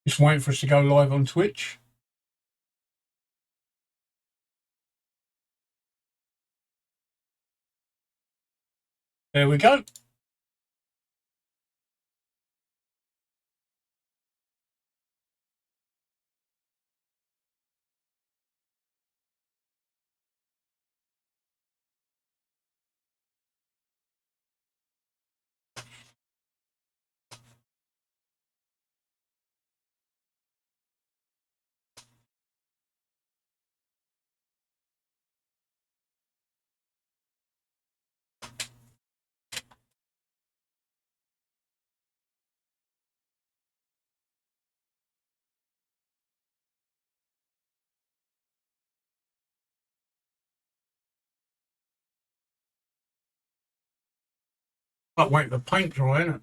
Just waiting for us to go live on Twitch. There we go. But wait, the paint dry, isn't it?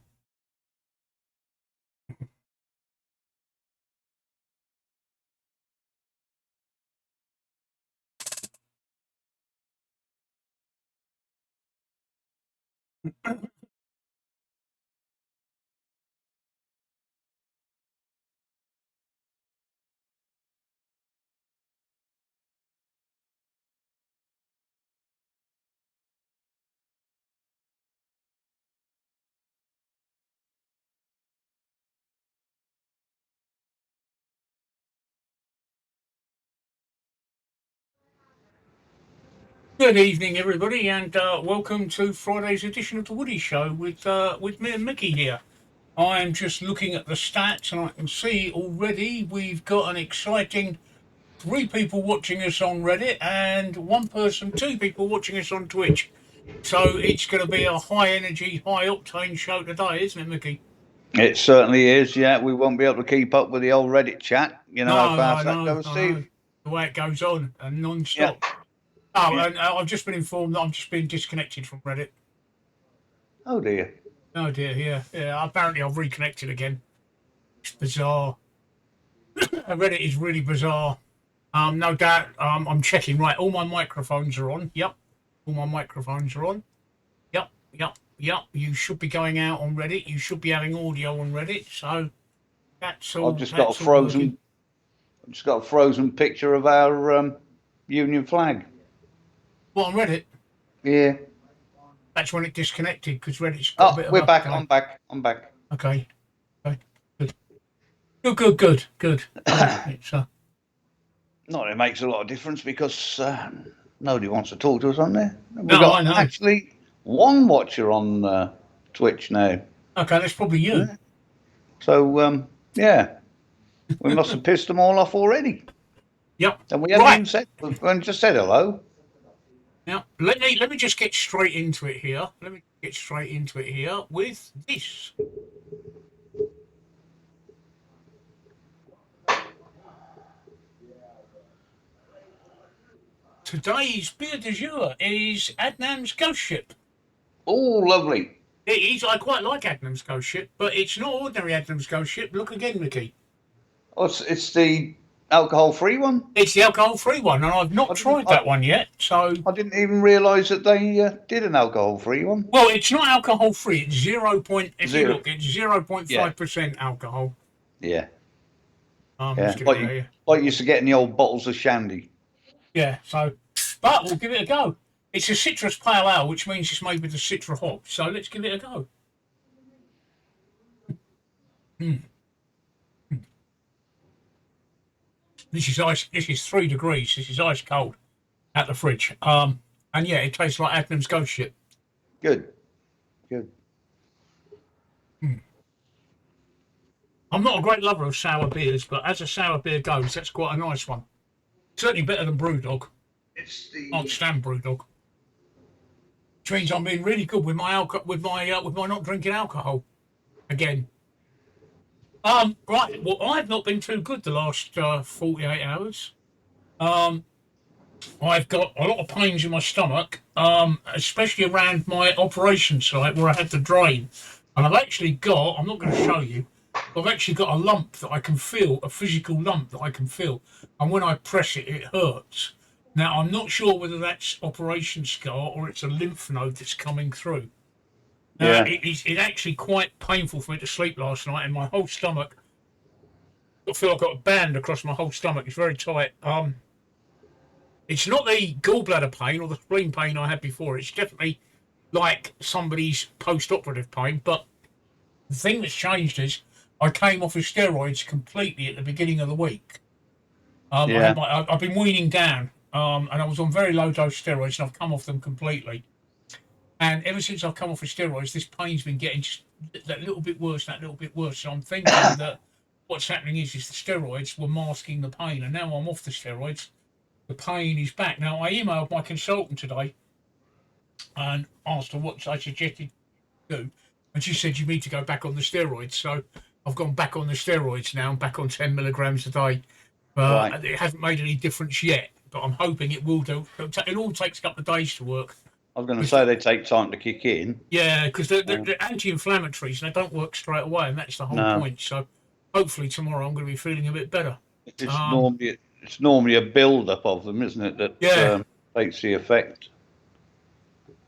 Good evening, everybody, and welcome to Friday's edition of the Woody Show with me and Mickey here. I'm just looking at the stats, and I can see already we've got an exciting 3 people watching us on Reddit and 2 people watching us on Twitch. So it's going to be a high energy, high octane show today, isn't it, Mickey? It certainly is, yeah. We won't be able to keep up with the old Reddit chat. You know how fast that goes, Steve? The way it goes on and non-stop. Yeah. Oh, yeah. And I've just been informed that I'm just being disconnected from Reddit. Oh, dear. Oh, dear, yeah. Apparently I've reconnected again. It's bizarre. Reddit is really bizarre. No doubt, I'm checking. Right, all my microphones are on. Yep. All my microphones are on. Yep. You should be going out on Reddit. You should be having audio on Reddit. So that's all. I've just got a frozen picture of our Union flag. What, on Reddit? Yeah. That's when it disconnected because Reddit's got a bit of we're back. I'm back. Okay. Good. It's Not it makes a lot of difference because nobody wants to talk to us on there. We've got actually one watcher on Twitch now. Okay, that's probably you. Yeah. So yeah, we must have pissed them all off already. Yep. And we haven't even just said hello. Now let me just get straight into it here. With this. Today's beer du jour is Adnam's Ghost Ship. Oh, lovely. It is. I quite like Adnam's Ghost Ship, but it's not ordinary Adnam's Ghost Ship. Look again, Mickey. Oh, it's the alcohol-free one? It's the alcohol-free one, and I've not tried that one yet. So I didn't even realise that they did an alcohol-free one. Well, it's not alcohol-free. It's 0.5% alcohol. Yeah. Like you used to get in the old bottles of shandy. Yeah, but we'll give it a go. It's a citrus pale ale, which means it's made with the citra hop. So let's give it a go. This is ice. This is 3 degrees. This is ice cold at the fridge. And yeah, it tastes like Adnam's Ghost Ship. Good. I'm not a great lover of sour beers, but as a sour beer goes, that's quite a nice one. Certainly better than Brewdog. Can't stand Brewdog. Which means I'm being really good with my not drinking alcohol. Again. Right. Well, I've not been too good the last 48 hours. I've got a lot of pains in my stomach, especially around my operation site where I had the drain. And I've actually got, I'm not going to show you, I've actually got a lump that I can feel, a physical lump that I can feel. And when I press it, it hurts. Now, I'm not sure whether that's operation scar or it's a lymph node that's coming through. Yeah. It's actually quite painful for me to sleep last night, and my whole stomach I feel like I've got a band across my whole stomach. It's very tight. It's not the gallbladder pain or the spleen pain I had before. It's definitely like somebody's post-operative pain. But the thing that's changed is I came off of steroids completely at the beginning of the week. Yeah. I've been weaning down, and I was on very low dose steroids, and I've come off them completely. And ever since I've come off of steroids, this pain's been getting just that little bit worse, that little bit worse. So I'm thinking that what's happening is the steroids were masking the pain, and now I'm off the steroids. The pain is back. Now, I emailed my consultant today and asked her what I suggested to do. And she said, you need to go back on the steroids. So I've gone back on the steroids now. I'm back on 10 milligrams a day. Right. It hasn't made any difference yet, but I'm hoping it will do. It all takes a couple of days to work. I was going to say they take time to kick in. Yeah, because they're anti-inflammatories and they don't work straight away, and that's the whole point. So hopefully tomorrow I'm going to be feeling a bit better. It's normally a build-up of them, isn't it? That takes the effect.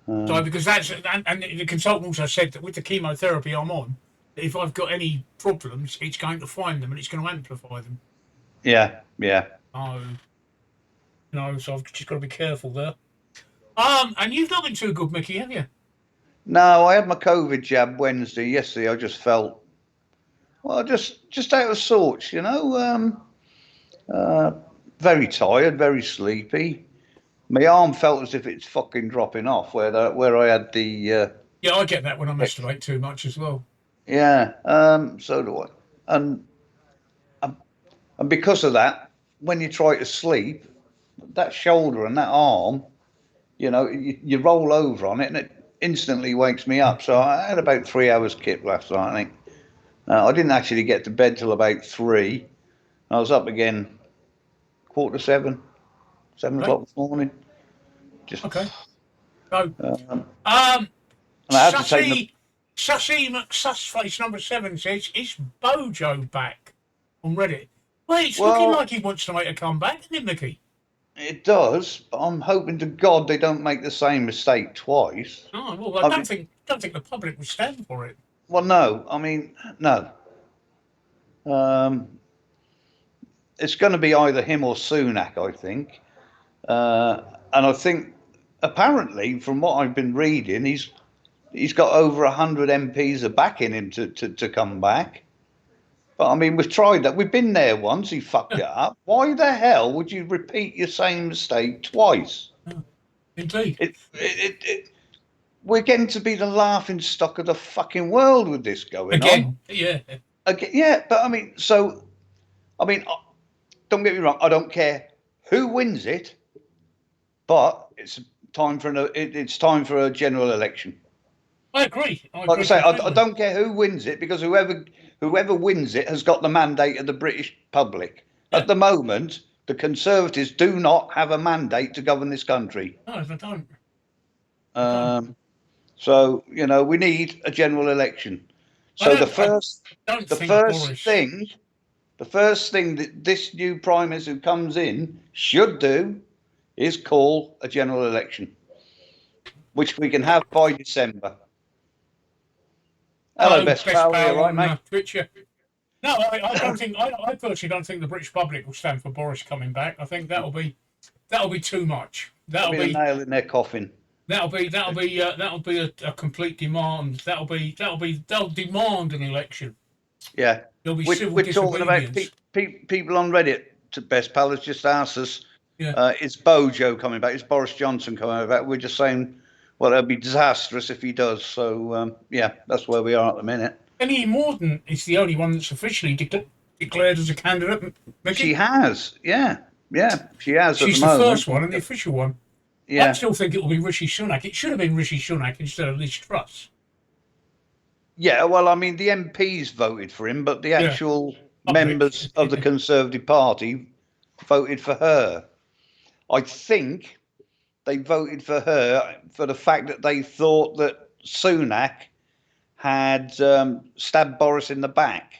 So because that's and the consultant also said that with the chemotherapy I'm on, if I've got any problems, it's going to find them and it's going to amplify them. Yeah, yeah. So I've just got to be careful there. And you've not been too good, Mickey, have you? No, I had my COVID jab Wednesday. Yesterday, I just felt, well, just out of sorts, you know. Very tired, very sleepy. My arm felt as if it's fucking dropping off where I had the. Yeah, I get that when I masturbate too much as well. Yeah, so do I. And because of that, when you try to sleep, that shoulder and that arm, you know, you roll over on it and it instantly wakes me up. So I had about 3 hours kip last night, I think. I didn't actually get to bed till about 3. I was up again 7:15, 7 o'clock this morning. Just okay. So, and I had to take Sussy McSussface number 7 says, "Is Bojo back?" on Reddit. Well, it's looking like he wants to make a comeback, isn't it, Mickey? It does, but I'm hoping to God they don't make the same mistake twice. Oh well, I don't think the public would stand for it. Well, no, I mean no. It's going to be either him or Sunak, I think, and I think apparently from what I've been reading, he's got over 100 MPs are backing him to come back. But I mean, we've tried that. We've been there once. He fucked it up. Why the hell would you repeat your same mistake twice? Indeed. We're getting to be the laughing stock of the fucking world with this going on. Yeah. Again, yeah, but I mean, don't get me wrong. I don't care who wins it, but it's time for a general election. I agree. Like I say, I don't care who wins it because whoever wins it has got the mandate of the British public. Yeah. At the moment, the Conservatives do not have a mandate to govern this country. No, they don't. So, you know, we need a general election. So the first thing that this new Prime Minister who comes in should do is call a general election, which we can have by December. Hello, best pal. Right, mate? Twitcher. No, I don't think. I personally don't think the British public will stand for Boris coming back. I think that'll be too much. That'll be a nail in their coffin. That'll be a complete demand. They'll demand an election. Yeah. There'll be we're talking about people on Reddit. Best pal has just asked us. Yeah. Is Bojo coming back? Is Boris Johnson coming back? We're just saying. Well, it'll be disastrous if he does. So, yeah, that's where we are at the minute. Penny Mordaunt is the only one that's officially declared as a candidate. Mickey? She has, yeah, she has. She's the first one and the official one. Yeah. I still think it will be Rishi Sunak. It should have been Rishi Sunak instead of Liz Truss. Yeah, well, I mean, the MPs voted for him, but the actual members of the Conservative Party voted for her. I think they voted for her for the fact that they thought that Sunak had stabbed Boris in the back.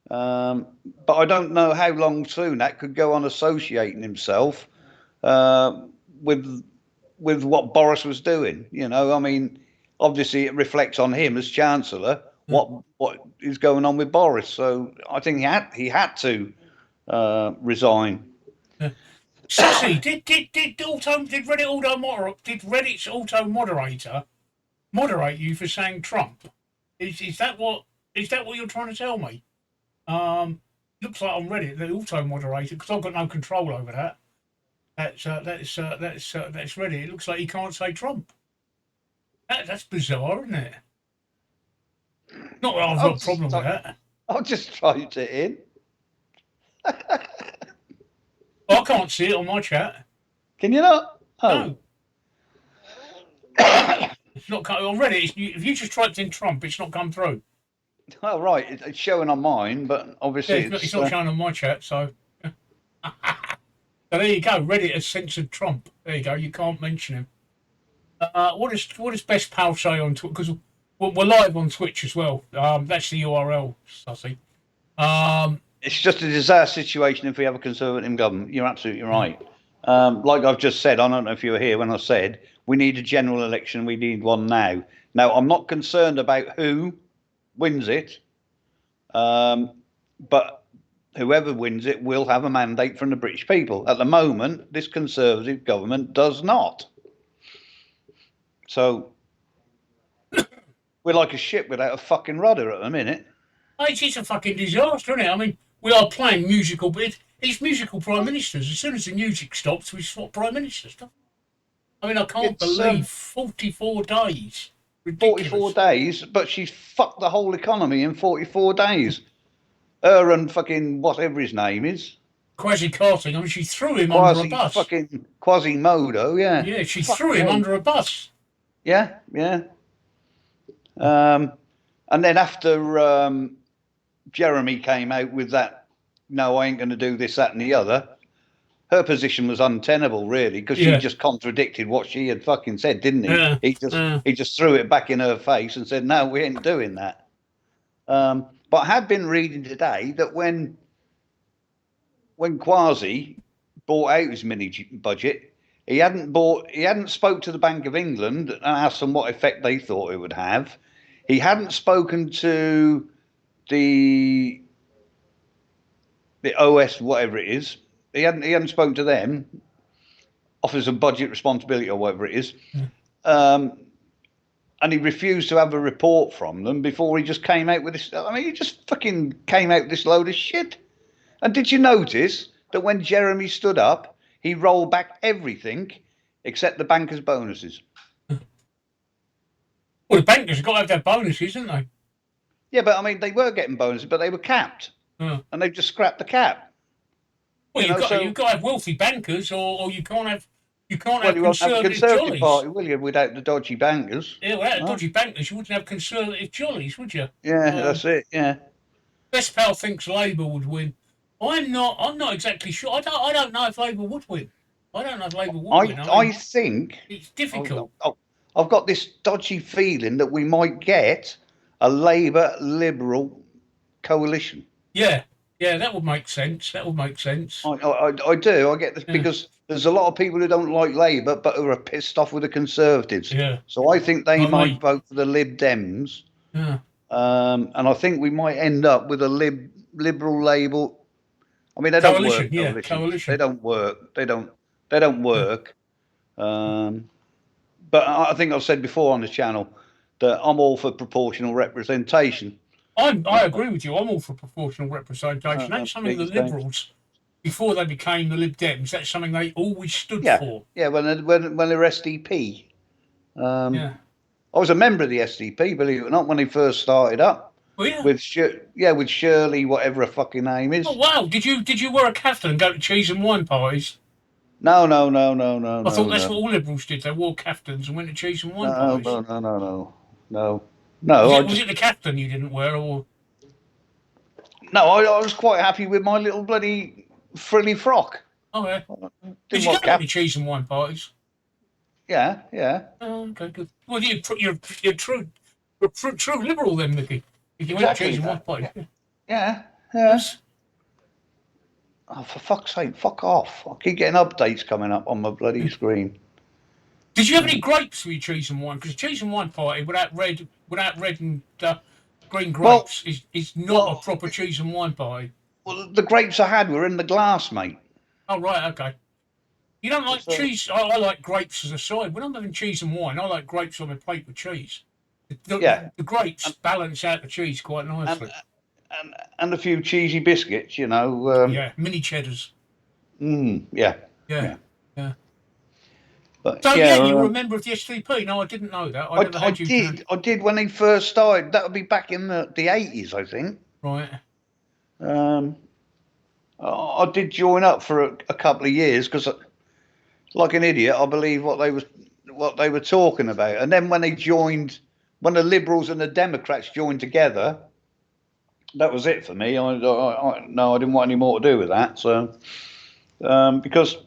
But I don't know how long Sunak could go on associating himself with what Boris was doing. You know, I mean, obviously it reflects on him as Chancellor. what is going on with Boris. So I think he had to resign. Sussy, did Reddit's auto moderator moderate you for saying Trump? Is that what you're trying to tell me? Looks like on Reddit the auto moderator, because I've got no control over that. That's Reddit. It looks like he can't say Trump. That's bizarre, isn't it? Not that I've got a problem with that. I'll just typed it in. I can't see it on my chat. Can you not? Oh. No. It's not on Reddit. If you just typed in Trump, it's not come through. Oh, right. It's showing on mine, but obviously it's not showing on my chat. So, so there you go. Reddit has censored Trump. There you go. You can't mention him. What does Best Pal say on Twitch? Because we're live on Twitch as well. That's the URL, Sussy. It's just a disaster situation if we have a Conservative government. You're absolutely right. Like I've just said, I don't know if you were here when I said we need a general election. We need one now. Now, I'm not concerned about who wins it, but whoever wins it will have a mandate from the British people. At the moment, this Conservative government does not. So we're like a ship without a fucking rudder at the minute. It's a fucking disaster, isn't it? I mean, we are playing musical, but it's musical prime ministers. As soon as the music stops, we swap prime ministers. I mean, I can't believe 44 days. Ridiculous. 44 days, but she's fucked the whole economy in 44 days. Her and fucking whatever his name is. Kwasi Kwarteng. I mean, she threw him under a bus. Fucking Quasimodo, yeah. Yeah, she threw him under a bus. Yeah, yeah. And then after Jeremy came out with that, no, I ain't going to do this, that, and the other. Her position was untenable, really, because she just contradicted what she had fucking said, didn't he? Yeah. He just threw it back in her face and said, "No, we ain't doing that." But I have been reading today that when Kwasi bought out his mini budget, he hadn't spoke to the Bank of England and asked them what effect they thought it would have. He hadn't spoken to the OS, whatever it is. He hadn't spoken to them, Office of Budget Responsibility or whatever it is. And he refused to have a report from them before he just came out with this. I mean, he just fucking came out with this load of shit. And did you notice that when Jeremy stood up, he rolled back everything except the bankers' bonuses? Well, the bankers have got to have their bonuses, haven't they? Yeah, but I mean, they were getting bonuses, but they were capped. And they've just scrapped the cap. Well, you've got to have wealthy bankers, or you can't have Conservative jollies. Party, will you, without the dodgy bankers? Yeah, without the dodgy bankers, you wouldn't have Conservative jollies, would you? Yeah, that's it. Yeah. Best Pal thinks Labour would win. I'm not exactly sure. I don't know if Labour would win. I don't know if Labour would win. I think it's difficult. I've got this dodgy feeling that we might get a Labour Liberal coalition. Yeah, that would make sense. I do. I get this because there's a lot of people who don't like Labour but who are pissed off with the Conservatives. Yeah. So I think they might vote for the Lib Dems. Yeah. And I think we might end up with a Liberal label. I mean, they don't work. Yeah, coalition. They don't work. They don't work. But I think I've said before on the channel that I'm all for proportional representation. I agree with you. I'm all for proportional representation. That's something the Liberals, before they became the Lib Dems, that's something they always stood for. Yeah, when they were SDP. I was a member of the SDP, believe it or not, when they first started up. Oh, yeah. With Shirley, whatever her fucking name is. Oh wow! Did you wear a caftan and go to cheese and wine parties? No. I thought that's what all Liberals did. They wore caftans and went to cheese and wine parties. No. Was it the caftan you didn't wear, or? No, I was quite happy with my little bloody frilly frock. Oh yeah. Did you go to cheese and wine parties? Yeah. Oh, okay, good. Well, you're true Liberal then, Mickey. If you went to cheese and wine parties. Yeah. Yes. Oh, for fuck's sake, fuck off. I keep getting updates coming up on my bloody screen. Did you have any grapes for your cheese and wine? Because cheese and wine party without red and Green Well, Grapes is not a proper cheese and wine party. well, the grapes I had were in the glass, mate. Oh, right, okay. You don't like So, cheese? I like grapes as a side. When I'm having cheese and wine, I like grapes on my plate with cheese. yeah, The grapes balance out the cheese quite and nicely. and a few cheesy biscuits, you know. Yeah, mini cheddars. Yeah, Yeah, yeah. yeah. But So yeah, yeah, you were a member of the SVP. No, I didn't know that. I never had you to. I did when they first started. That would be back in the 80s, I think. Right. Um, I did join up for a couple of years because, like an idiot, I believe what they were talking about. And then when the Liberals and the Democrats joined together, that was it for me. No, I didn't want any more to do with that. So because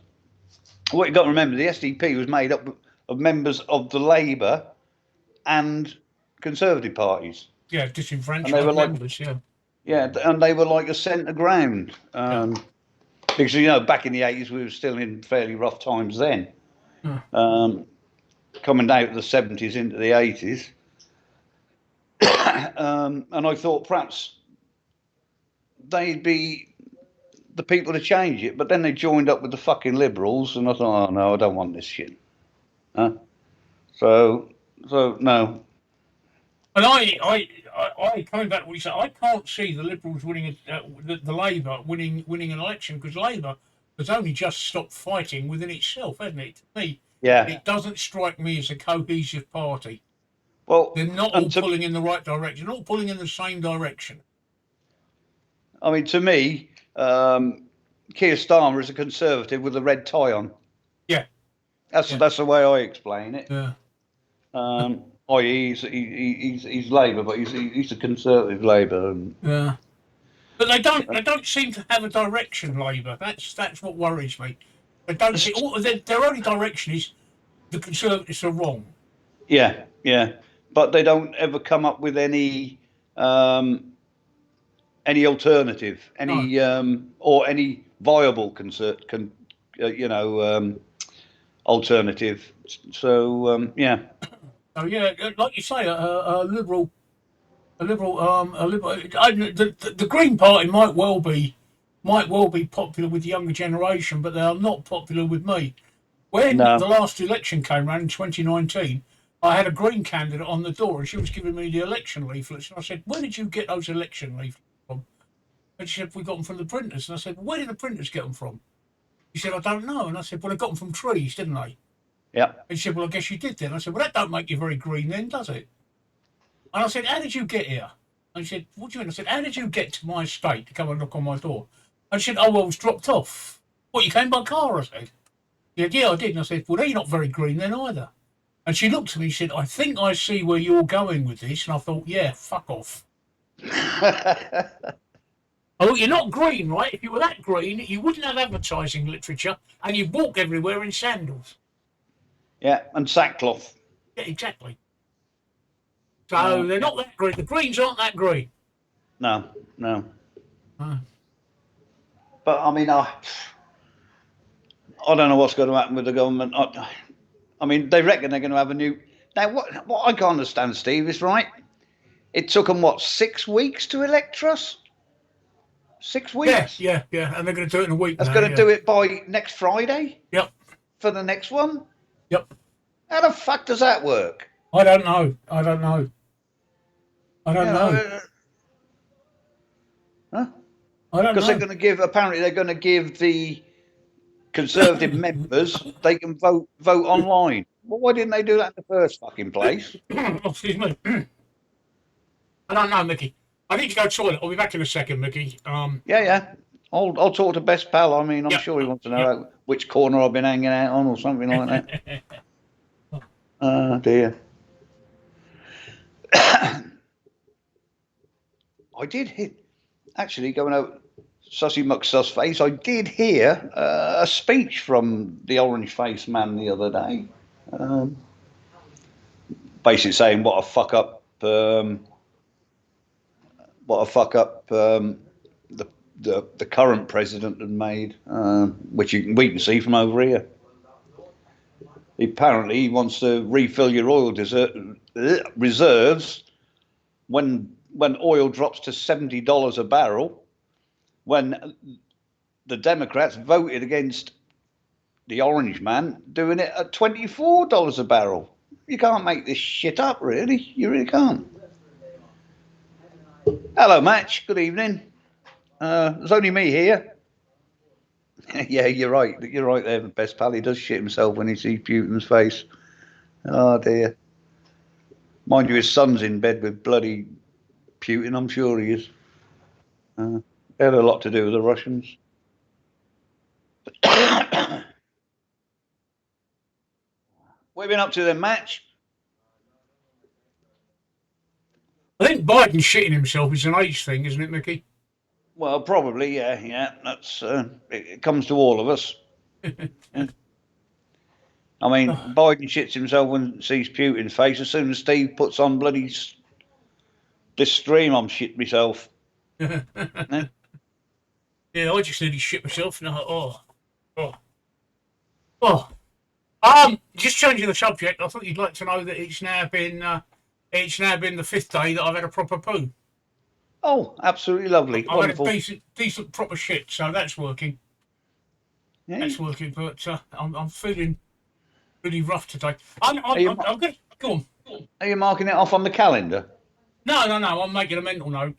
what you got to remember, the SDP was made up of members of the Labour and Conservative parties, Yeah, and they were disenfranchised like, members. Yeah. yeah, and they were like a centre ground. Yeah. Because back in the 80s we were still in fairly rough times then. Yeah. Coming out of the 70s into the 80s, and I thought perhaps they'd be the people to change it, but then they joined up with the fucking Liberals, and I thought, oh no, I don't want this shit. Huh? So no. And I coming back to what you said, I can't see the Liberals winning, the Labour winning an election because Labour has only just stopped fighting within itself, hasn't it? To me, Yeah. it doesn't strike me as a cohesive party. Well, They're not all pulling in the right direction, not all pulling in the same direction. I mean, to me, Keir Starmer is a Conservative with a red tie on. Yeah. That's the way I explain it. Yeah. I.e., he's Labour, but he's a Conservative Labour. Yeah. But they don't seem to have a direction, Labour. That's what worries me. They don't see their only direction is the Conservatives are wrong. Yeah, yeah, but they don't ever come up with any alternative, or any viable alternative. So yeah. So yeah, like you say, a liberal. The Green Party might well be popular with the younger generation, but they are not popular with me. When No. the last election came around in 2019, I had a Green candidate on the door, and she was giving me the election leaflets, and I said, "Where did you get those election leaflets from?" And she said, "We got them from the printers." And I said, "Where did the printers get them from?" She said, "I don't know." And I said, "Well, they got them from trees, didn't they?" Yeah. And she said, "Well, I guess you did then." I said, "Well, that don't make you very green then, does it?" And I said, "How did you get here?" And she said, "What do you mean?" I said, "How did you get to my estate to come and knock on my door?" And she said, "Oh, well, I was dropped off." "What, you came by car?" I said. She said, "Yeah, I did." And I said, "Well, you're not very green then either." And she looked at me and said, "I think I see where you're going with this." And I thought, yeah, fuck off. Oh, you're not green, right? If you were that green, you wouldn't have advertising literature and you'd walk everywhere in sandals. Yeah, and sackcloth. Yeah, exactly. So they're not that green. The Greens aren't that green. No. But I mean, I don't know what's going to happen with the government. I mean, they reckon they're going to have a new. Now, what I can't understand, Steve, is right. It took them 6 weeks to elect us. 6 weeks. Yeah, and they're going to do it in a week. That's going to do it by next Friday. Yep. For the next one. Yep. How the fuck does that work? I don't know. Huh? I don't know. Because they're going to give. Apparently, they're going to give the Conservative members. They can vote online. Well, why didn't they do that in the first fucking place? Excuse me. I don't know, Mickey. I need to go to the toilet. I'll be back in a second, Mickey. Yeah. I'll talk to Best Pal. I mean, I'm sure he wants to know which corner I've been hanging out on or something like that. Oh, dear. I did hear, actually, going over Sussy McSuss face, I did hear a speech from the orange faced man the other day. Basically saying what a fuck up the current president had made, which we can see from over here. Apparently, he wants to refill your oil reserves when when oil drops to $70 a barrel, when the Democrats voted against the orange man doing it at $24 a barrel. You can't make this shit up, really. You really can't. Hello, Match. Good evening. There's only me here. Yeah, you're right. You're right there, Best Pal. He does shit himself when he sees Putin's face. Oh, dear. Mind you, his son's in bed with bloody Putin. I'm sure he is. They had a lot to do with the Russians. What have you been up to then, Match? I think Biden shitting himself is an age thing, isn't it, Mickey? Well, probably, yeah. That's it comes to all of us. Yeah. I mean, Biden shits himself when he sees Putin's face. As soon as Steve puts on bloody this stream, I'm shit myself. Yeah, I just nearly shit myself. And I thought, just changing the subject. I thought you'd like to know that it's now been the 5th day that I've had a proper poo. Oh, absolutely lovely. I've Wonderful. had a decent proper shit, so that's working. Yeah. That's working, but I'm feeling really rough today. I'm going to go on. Are you marking it off on the calendar? No. I'm making a mental note.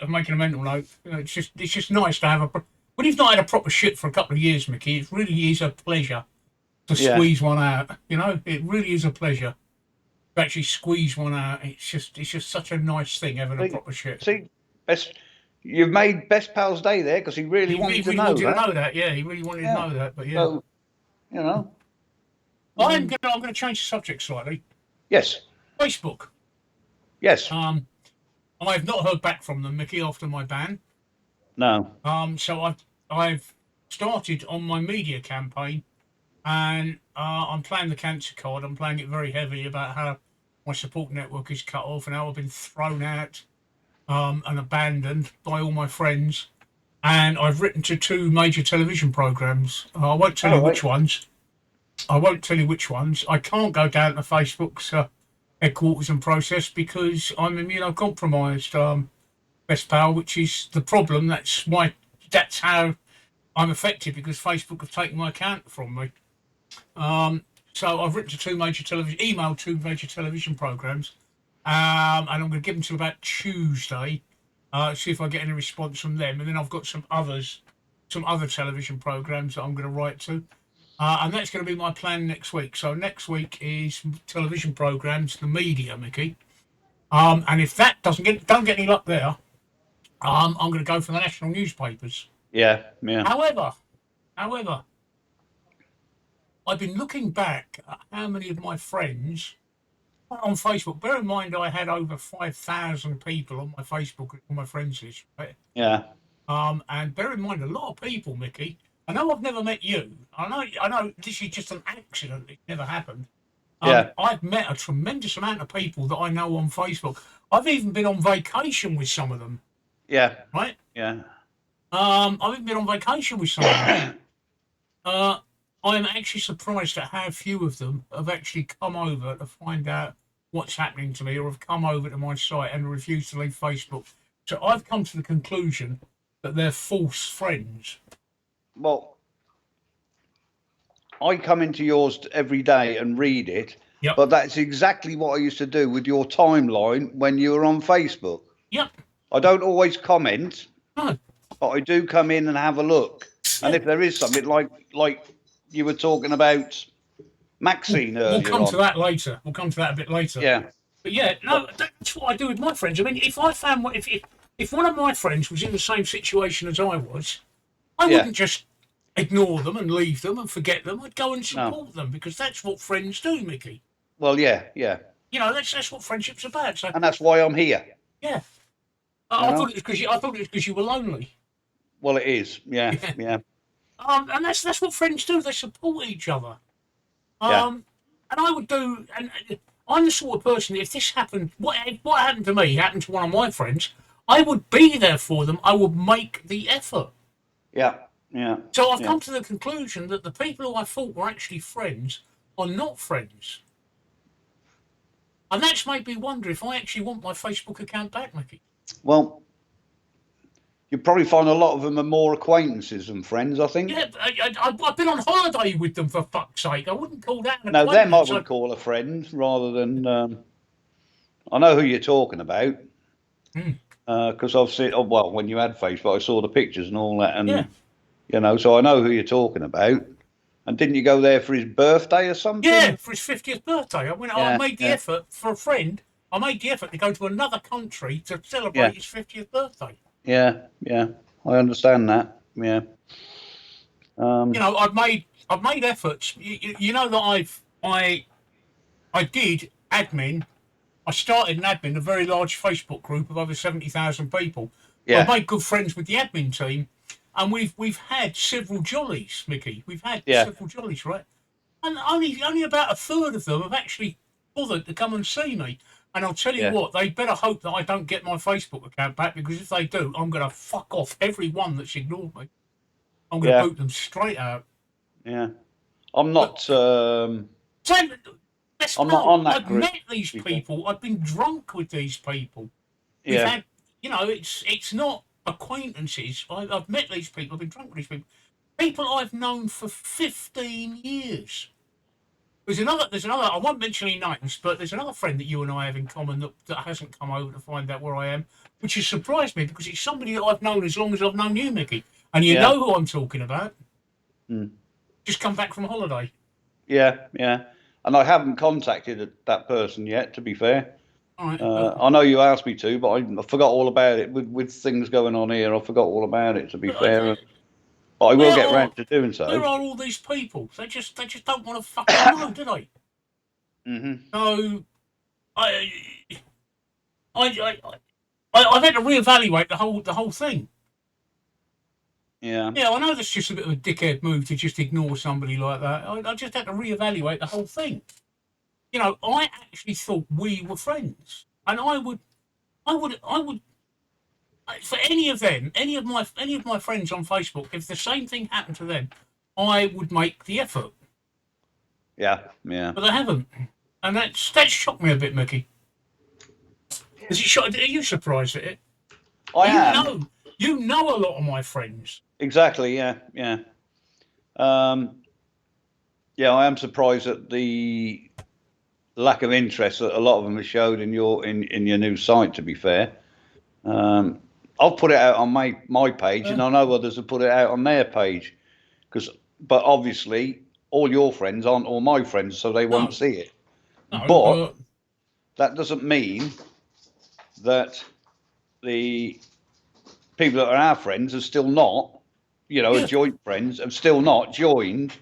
You know, it's just nice to have a. When you've not had a proper shit for a couple of years, Mickey, it really is a pleasure to squeeze one out. You know, it really is a pleasure to actually squeeze one out. It's just such a nice thing having a proper shit. See, you've made Best Pal's day there because he really wanted to know that. Yeah, he really wanted to know that. But yeah, so, you know, I'm going to change the subject slightly. Yes. Facebook. Yes. I have not heard back from them, Mickey, after my ban. No. So I've started on my media campaign, and I'm playing the cancer card. I'm playing it very heavy about how my support network is cut off and how I've been thrown out and abandoned by all my friends. And I've written to 2 major television programs. I won't tell you which ones. I can't go down to Facebook's headquarters and process because I'm immunocompromised, Best Pal, which is the problem. That's how I'm affected, because Facebook have taken my account from me. So I've written to emailed 2 major television programs, and I'm going to give them till about Tuesday, see if I get any response from them. And then I've got some other television programs that I'm going to write to. And that's going to be my plan next week. So next week is television programs, the media, Mickey. And if that don't get any luck there, I'm going to go for the national newspapers. Yeah. However, I've been looking back at how many of my friends on Facebook. Bear in mind, I had over 5,000 people on my Facebook, on my friends list. Right? Yeah. And bear in mind, a lot of people, Mickey. I know I've never met you. I know this is just an accident. It never happened. I've met a tremendous amount of people that I know on Facebook. I've even been on vacation with some of them. Yeah. Right? Yeah. I've even been on vacation with some of them. I am actually surprised at how few of them have actually come over to find out what's happening to me, or have come over to my site and refused to leave Facebook. So I've come to the conclusion that they're false friends. Well, I come into yours every day and read it, but that's exactly what I used to do with your timeline when you were on Facebook. Yep. I don't always comment, no, but I do come in and have a look. And if there is something like you were talking about Maxine earlier, we'll come to that later. We'll come to that a bit later. Yeah. But yeah, no, that's what I do with my friends. I mean, if I found if one of my friends was in the same situation as I was, I wouldn't just ignore them and leave them and forget them. I'd go and support them, because that's what friends do, Mickey. Well, yeah. You know, that's what friendship's about. So, and that's why I'm here. Yeah. I thought it was because you were lonely. Well, it is. Yeah. And that's what friends do. They support each other. And I would do. And I'm the sort of person, if this happened, what happened to me happened to one of my friends, I would be there for them. I would make the effort. Yeah. So I've come to the conclusion that the people who I thought were actually friends are not friends. And that's made me wonder if I actually want my Facebook account back, Mickey. Well, you probably find a lot of them are more acquaintances than friends, I think. Yeah, I've been on holiday with them, for fuck's sake. I wouldn't call that an No, them I acquaintance. would call a friend rather than. I know who you're talking about because I've seen. Oh, well, when you had Facebook, I saw the pictures and all that, and Yeah. you know, so I know who you're talking about. And didn't you go there for his birthday or something? Yeah, for his 50th birthday. I made the yeah. effort for a friend. I made the effort to go to another country to celebrate Yeah. his 50th birthday. Yeah, yeah, I understand that. Yeah. You know, I've made efforts. You know that I did admin. I started an admin, a very large Facebook group of over 70,000 people. Yeah. I've made good friends with the admin team, and we've had several jollies, Mickey. We've had several jollies, right? And only about a third of them have actually bothered to come and see me. And I'll tell you what, they better hope that I don't get my Facebook account back, because if they do, I'm going to fuck off every one that's ignored me. I'm going to boot them straight out. Yeah, I'm not. I'm not on that I've group. met these people. I've been drunk with these people. Yeah. We've had, you know, it's not acquaintances. I've met these people. I've been drunk with these people. People I've known for 15 years. There's another. I won't mention any names, but there's another friend that you and I have in common that hasn't come over to find out where I am, which has surprised me, because it's somebody that I've known as long as I've known you, Mickey, and you know who I'm talking about. Just come back from holiday. Yeah, yeah, and I haven't contacted that person yet. To be fair, all right. I know you asked me to, but I forgot all about it with things going on here. I forgot all about it. To be fair. But I will get round to doing so. Where are all these people? They just don't want to fucking know, do they? So, I've had to reevaluate the whole thing. Yeah. Yeah, I know that's just a bit of a dickhead move to just ignore somebody like that. I just had to reevaluate the whole thing. You know, I actually thought we were friends, and I would, for any of my friends on Facebook, if the same thing happened to them, I would make the effort. Yeah, yeah. But they haven't, and that shocked me a bit, Mickey. Are you surprised at it? I am. You know a lot of my friends. Exactly. Yeah, yeah. Yeah, I am surprised at the lack of interest that a lot of them have showed in your new site. To be fair. I've put it out on my page, and I know others have put it out on their page. But obviously, all your friends aren't all my friends, so they won't see it. No, but that doesn't mean that the people that are our friends are still not, joint friends, have still not joined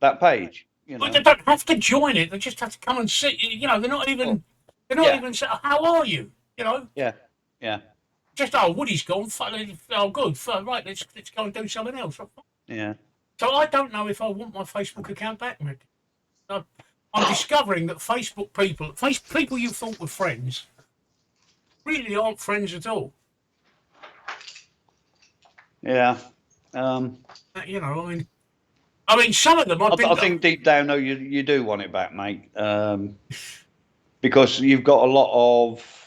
that page. But they don't have to join it. They just have to come and see. You know, they're not even saying, "How are you?" You know. Yeah. Yeah. Just Woody's gone. Oh, good. Right, let's go and do something else. Yeah. So I don't know if I want my Facebook account back, Mick. I'm discovering that Facebook people you thought were friends, really aren't friends at all. Yeah. You know, I mean, some of them. I think deep down, though, you do want it back, mate, because you've got a lot of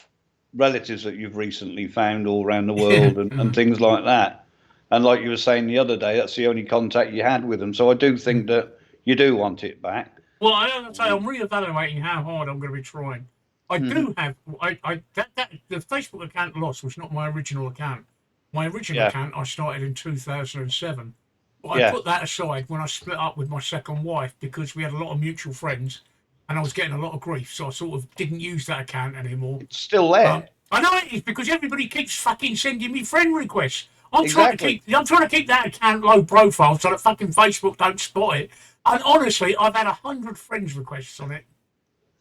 relatives that you've recently found all around the world and things like that. And like you were saying the other day, that's the only contact you had with them. So I do think that you do want it back. Well, I have to say, I'm reevaluating how hard I'm going to be trying. I do have the Facebook account lost was not my original account. My original account I started in 2007. But I put that aside when I split up with my second wife, because we had a lot of mutual friends and I was getting a lot of grief. So I sort of didn't use that account anymore. It's still there. I know it is, because everybody keeps fucking sending me friend requests. I'm trying to keep that account low profile so that fucking Facebook don't spot it. And honestly, I've had 100 friends requests on it.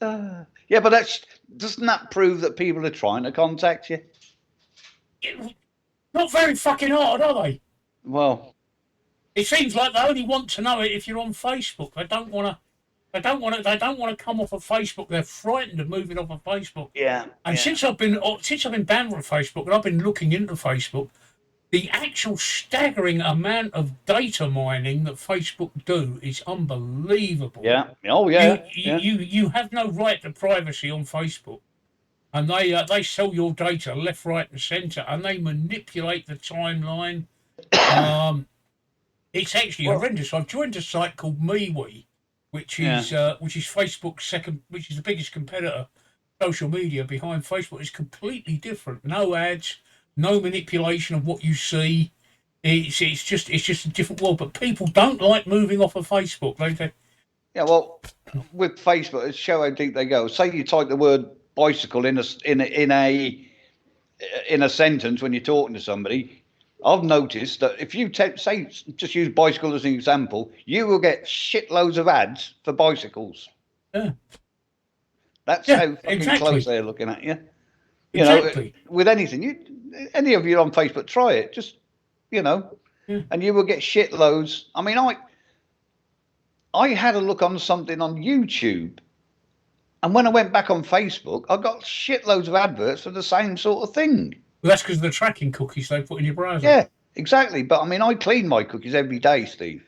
Yeah, but doesn't that prove that people are trying to contact you? Not very fucking hard, are they? Well, it seems like they only want to know it if you're on Facebook. They don't want to. They don't want to come off of Facebook. They're frightened of moving off of Facebook. Yeah. And since I've been banned from Facebook, and I've been looking into Facebook, the actual staggering amount of data mining that Facebook do is unbelievable. Yeah. Oh, yeah. You have no right to privacy on Facebook. and they sell your data left, right, and centre, and they manipulate the timeline. It's actually horrendous. I've joined a site called MeWe, which is Facebook's which is the biggest competitor social media behind Facebook. It's completely different. No ads, no manipulation of what you see. It's just a different world. But people don't like moving off of Facebook. Yeah, well, with Facebook, it's show how deep they go. Say you type the word bicycle in a sentence when you're talking to somebody. I've noticed that if you say, just use bicycle as an example, you will get shitloads of ads for bicycles. Yeah. That's how fucking close they're looking at you. You know, with anything, any of you on Facebook, try it. Just, and you will get shitloads. I mean, I had a look on something on YouTube, and when I went back on Facebook, I got shitloads of adverts for the same sort of thing. Well, that's because of the tracking cookies they put in your browser. Yeah, exactly. But I mean, I clean my cookies every day, Steve.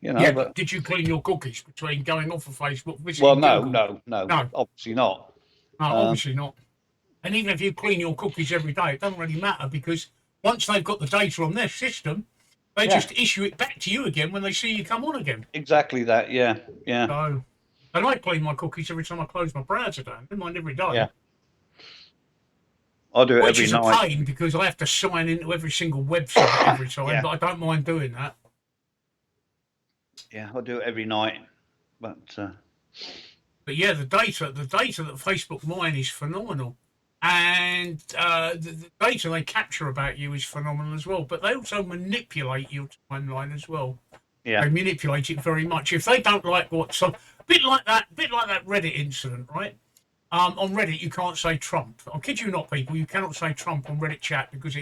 But did you clean your cookies between going off of Facebook? Well, no, obviously not. No, obviously not. And even if you clean your cookies every day, it doesn't really matter, because once they've got the data on their system, they just issue it back to you again when they see you come on again. Exactly that, yeah. So, and I clean my cookies every time I close my browser down. I mind every day. Yeah. I do it every night. Which is a pain, because I have to sign into every single website every time, but I don't mind doing that. Yeah, I do it every night. But yeah, the data that Facebook mine is phenomenal. And the data they capture about you is phenomenal as well. But they also manipulate your timeline as well. Yeah. They manipulate it very much. If they don't like a bit like that Reddit incident, right? On Reddit, you can't say Trump. I kid you not, people. You cannot say Trump on Reddit chat because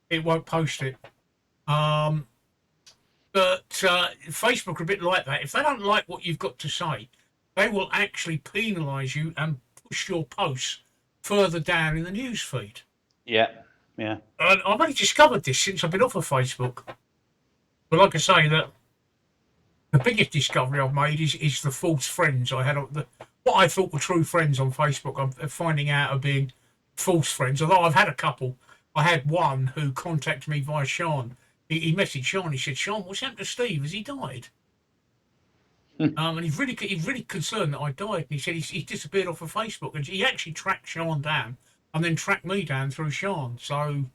it won't post it. But Facebook are a bit like that. If they don't like what you've got to say, they will actually penalise you and push your posts further down in the news feed. Yeah. And I've only discovered this since I've been off of Facebook. But like I say, that the biggest discovery I've made is the false friends I had. What I thought were true friends on Facebook, I'm finding out are being false friends. Although I've had a couple. I had one who contacted me via Sean. He messaged Sean. He said, "Sean, what's happened to Steve? Has he died?" And he's really concerned that I died. And he said he's disappeared off of Facebook. And he actually tracked Sean down and then tracked me down through Sean. So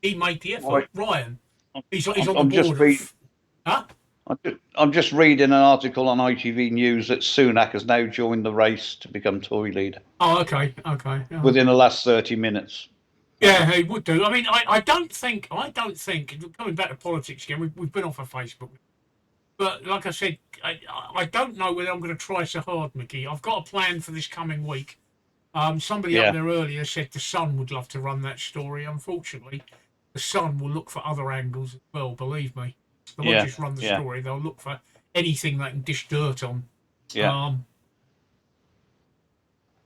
he made the effort. Ryan, he's on the board. I'm just reading an article on ITV News that Sunak has now joined the race to become Tory leader. Oh, okay. Within the last 30 minutes. Yeah, he would do. I mean, I don't think, coming back to politics again, we've been off of Facebook. But like I said, I don't know whether I'm going to try so hard, Mickey. I've got a plan for this coming week. Somebody up there earlier said the Sun would love to run that story. Unfortunately, the Sun will look for other angles as well, believe me. They won't just run the story. They'll look for anything they can dish dirt on. Yeah.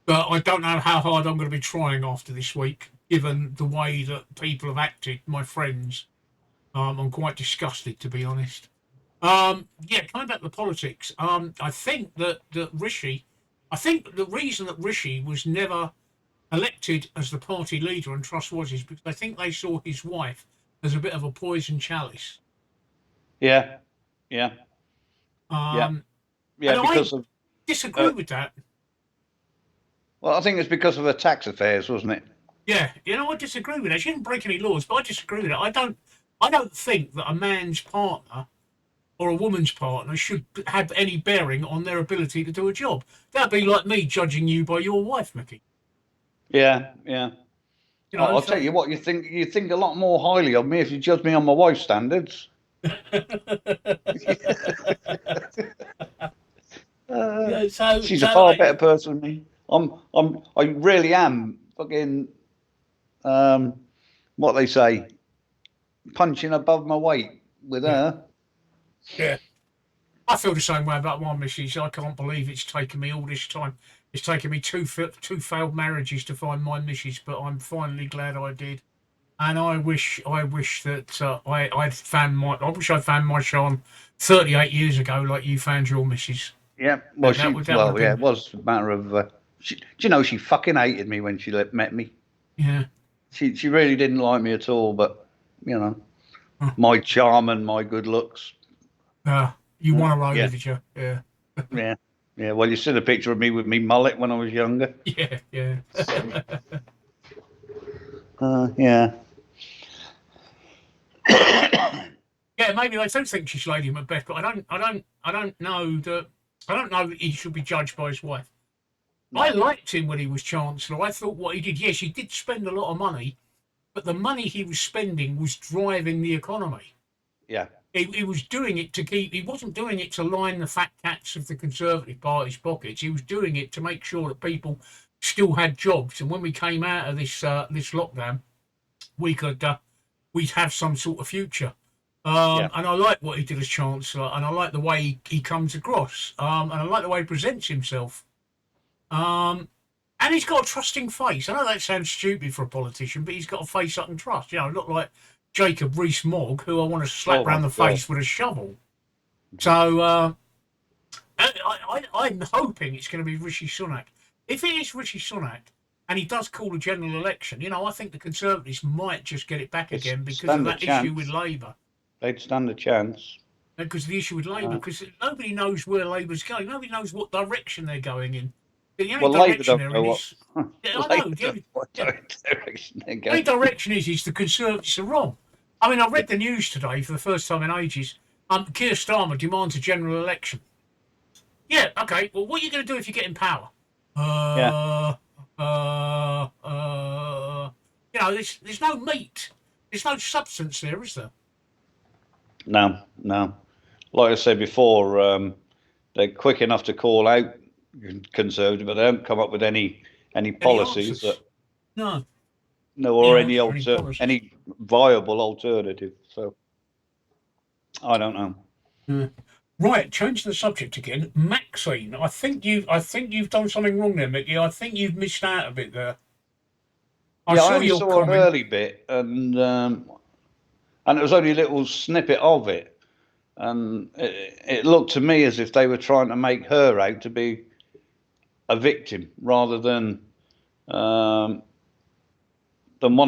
But I don't know how hard I'm going to be trying after this week, given the way that people have acted, my friends. I'm quite disgusted, to be honest. Coming back to the politics, I think that Rishi, the reason that Rishi was never elected as the party leader and Truss was is because I think they saw his wife as a bit of a poison chalice. Yeah. Because I disagree with that. Well, I think it's because of her tax affairs, wasn't it? Yeah, I disagree with that. She didn't break any laws, but I disagree with that. I don't think that a man's partner or a woman's partner should have any bearing on their ability to do a job. That'd be like me judging you by your wife, Mickey. Yeah. I'll tell you what, you think a lot more highly of me if you judge me on my wife's standards. She's a far better person than me. I really am fucking what they say, punching above my weight with her. Yeah, I feel the same way about my missus. I can't believe it's taken me all this time. It's taken me two failed marriages to find my missus, but I'm finally glad I did. And I wish that I'd found I'd found my Sean 38 years ago, like you found your missus. Yeah, well, it was a matter of do you know, she fucking hated me when she met me. Yeah. She really didn't like me at all, but, you know, my charm and my good looks. You won her over, Yeah. did you? Yeah. Yeah. Yeah. Well, you see the picture of me with me mullet when I was younger. Yeah, yeah. Yeah. Yeah, maybe they do think she's Lady Macbeth, but I don't know that he should be judged by his wife. No. I liked him when he was Chancellor. I thought what he did, yes, he did spend a lot of money, but the money he was spending was driving the economy. Yeah. He was doing it to keep. He wasn't doing it to line the fat cats of the Conservative Party's pockets. He was doing it to make sure that people still had jobs. And when we came out of this lockdown, we'd have some sort of future. And I like what he did as Chancellor, and I like the way he comes across, and I like the way he presents himself. And he's got a trusting face. I know that sounds stupid for a politician, but he's got a face I can trust. You know, not like Jacob Rees-Mogg, who I want to slap around the face with a shovel. So I'm hoping it's going to be Rishi Sunak. If it is Rishi Sunak, and he does call a general election, you know, I think the Conservatives might just get it back again because of that issue with Labour. They'd stand a chance. Because of the issue with Labour, because nobody knows where Labour's going. Nobody knows what direction they're going in. The only direction they're in is... direction they're going. The only direction is the Conservatives are wrong. I mean, I read the news today for the first time in ages. Keir Starmer demands a general election. Yeah, okay. Well, what are you going to do if you get in power? You know, there's no meat. There's no substance there, is there? No. Like I said before, they're quick enough to call out Conservative, but they don't come up with any policies that any viable alternative. So I don't know. Yeah. Right, change the subject again. Maxine, I think you've done something wrong there, Mickey. I think you've missed out a bit there. I saw an early bit, and it was only a little snippet of it, and it looked to me as if they were trying to make her out to be a victim rather than one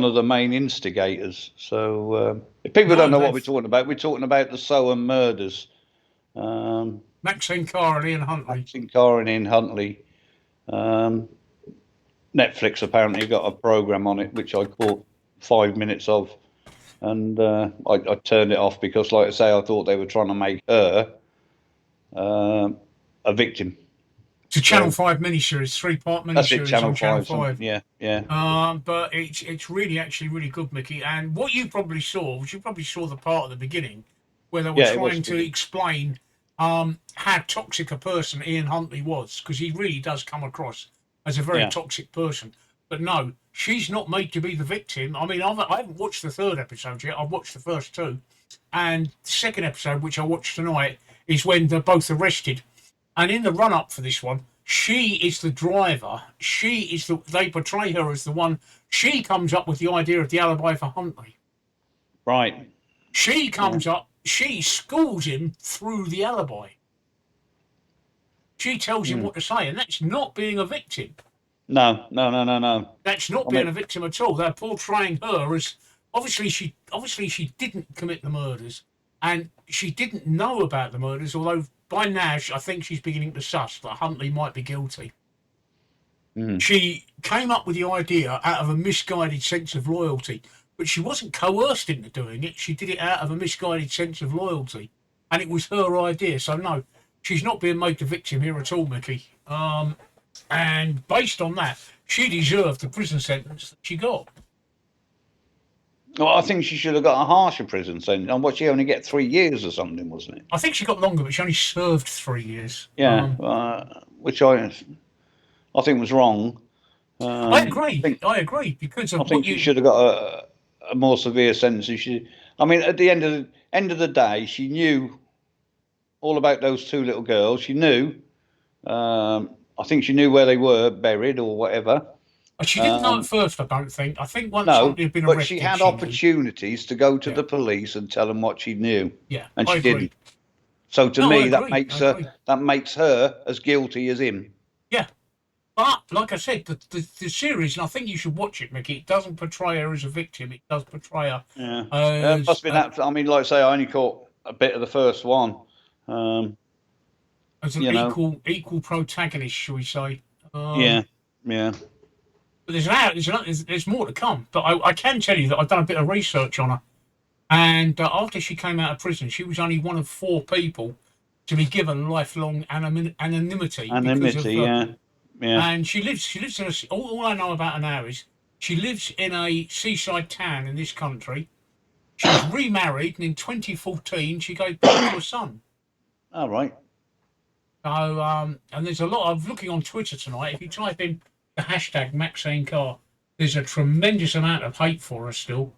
of the main instigators. So if people don't know what we're talking about the Soham murders. Maxine Carr and Ian Huntley. Maxine Carr and Ian Huntley. Netflix apparently got a program on it, which I caught 5 minutes of, and I turned it off because, like I say, I thought they were trying to make her a victim. It's a Channel 5 miniseries, 3-part miniseries. That's it, Channel 5. Yeah. But it's really good, Mickey. And what you probably saw was the part at the beginning where they were trying to explain how toxic a person Ian Huntley was, because he really does come across as a very toxic person. But no, she's not made to be the victim. I mean, I haven't watched the third episode yet. I've watched the first two. And the second episode, which I watched tonight, is when they're both arrested. And in the run-up for this one, she is the driver. They portray her as the one. She comes up with the idea of the alibi for Huntley. Right. She comes up. She schools him through the alibi. She tells him what to say, and that's not being a victim. No. That's not being a victim at all. They're portraying her as obviously she didn't commit the murders, and she didn't know about the murders. Although by now I think she's beginning to suss that Huntley might be guilty. She came up with the idea out of a misguided sense of loyalty, but she wasn't coerced into doing it. She did it out of a misguided sense of loyalty, and it was her idea. So no, she's not being made the victim here at all, Mickey. And based on that, she deserved the prison sentence that she got. Well, I think she should have got a harsher prison sentence. And what, she only get 3 years or something, wasn't it? I think she got longer, but she only served 3 years. Yeah, which I think was wrong. I agree. I agree because I think she should have got a more severe sentence. I mean, at the end of the day, she knew all about those two little girls. She knew. I think she knew where they were buried or whatever. She didn't know at first, I don't think. I think once somebody had been arrested, but she had opportunities to go to the police and tell them what she knew. Yeah, and she didn't. So to me, that makes her as guilty as him. Yeah, But like I said, the series, and I think you should watch it, Mickey. It doesn't portray her as a victim. It does portray her Yeah, it as must have been that. I mean, like I say, I only caught a bit of the first one. Um, as an you know, equal protagonist, shall we say? yeah, yeah, But there's more to come. But I can tell you that I've done a bit of research on her, and after she came out of prison, she was only one of 4 people to be given lifelong anonymity because of. anonymity, yeah, yeah. And she lives. She lives in a. All I know about her now is she lives in a seaside town in this country. She was remarried, and in 2014 she gave birth to a son. All right. So, and there's a lot of looking on Twitter tonight. If you type in the hashtag Maxine Carr, there's a tremendous amount of hate for her still.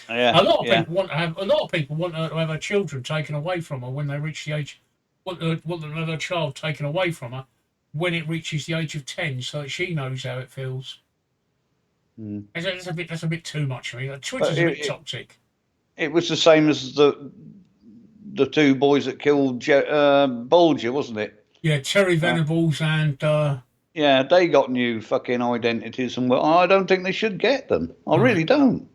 Yeah, A lot of yeah, people want to have. A lot of people want her to have her children taken away from her when they reach the age. Want to have her child taken away from her when it reaches the age of 10, so that she knows how it feels. mm. That's a bit too much for me. But Twitter's a bit toxic. it was the same as the 2 boys that killed Bulger, wasn't it? Yeah, Terry Venables and Yeah, they got new fucking identities, and I don't think they should get them. I really don't.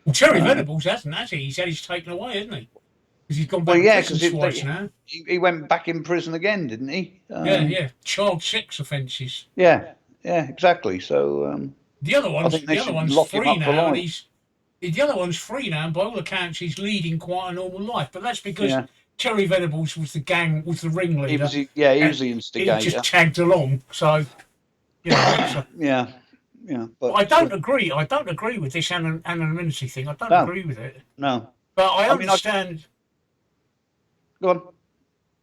well, Terry Venables hasn't, has he? He's had his taken away, hasn't he? Because he's gone Well, back to yeah, prison because twice now. he went back in prison again, didn't he? Yeah. Child sex offences. Yeah, yeah, exactly. So I think they The other should one's lock him free up for now, and life. the other one's free now. And by all accounts, he's leading quite a normal life. But that's because Yeah, Terry Venables was the ringleader. he was the He instigator. just tagged along. So Yeah, yeah, but I don't agree. I don't agree with this anonymity thing. I don't no, agree with it. no. But I I mean, understand. go on.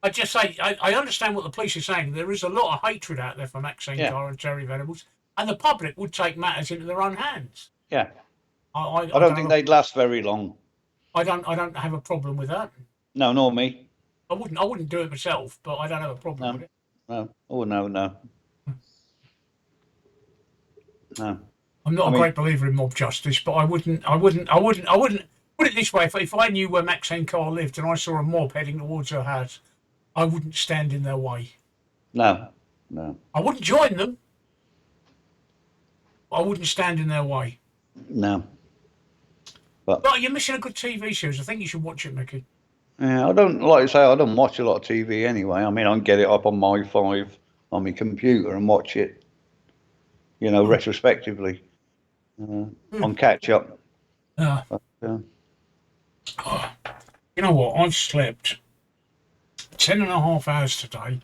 I just say I understand what the police are saying. There is a lot of hatred out there for Maxine Yeah, Carr and Terry Venables, and the public would take matters into their own hands. yeah. I I don't think they'd last very long. I don't have a problem with that. No, nor me. I wouldn't do it myself, but I don't have a problem No, with it. no. Oh, no, no, no. I'm not I a mean, great believer in mob justice, but I wouldn't put it this way. If I knew where Maxine Carr lived and I saw a mob heading towards her house, I wouldn't stand in their way. no, no, I wouldn't join them. But I wouldn't stand in their way. no. But But you're missing a good TV series. I think you should watch it, Mickey. yeah, I don't like I say. I don't watch a lot of TV anyway. I mean, I can get it up on my 5 on my computer and watch it, retrospectively on catch up. Uh, But, you know what? I've slept 10.5 hours today.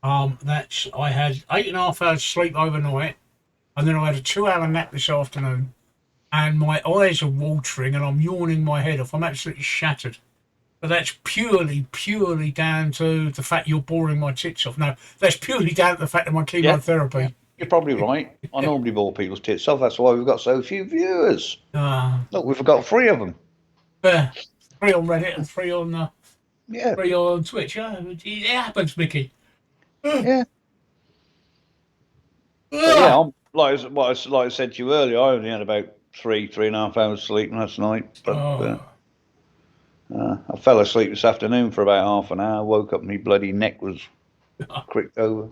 I had 8.5 hours sleep overnight, and then I had a 2 hour nap this afternoon. And my eyes are watering, and I'm yawning my head off. I'm absolutely shattered. But that's purely down to the fact you're boring my tits off. No, that's purely down to the fact of my yeah, chemotherapy. you're probably right. I normally bore people's tits off. That's why we've got so few viewers. Look, we've got 3 of them. Yeah, 3 on Reddit and 3 on Yeah, 3 on Twitch. Yeah, it happens, Mickey. yeah. But yeah, I'm like I said to you earlier. I only had about 3.5 hours sleep last night, but I fell asleep this afternoon for about half an hour. Woke up, and my bloody neck was cricked over.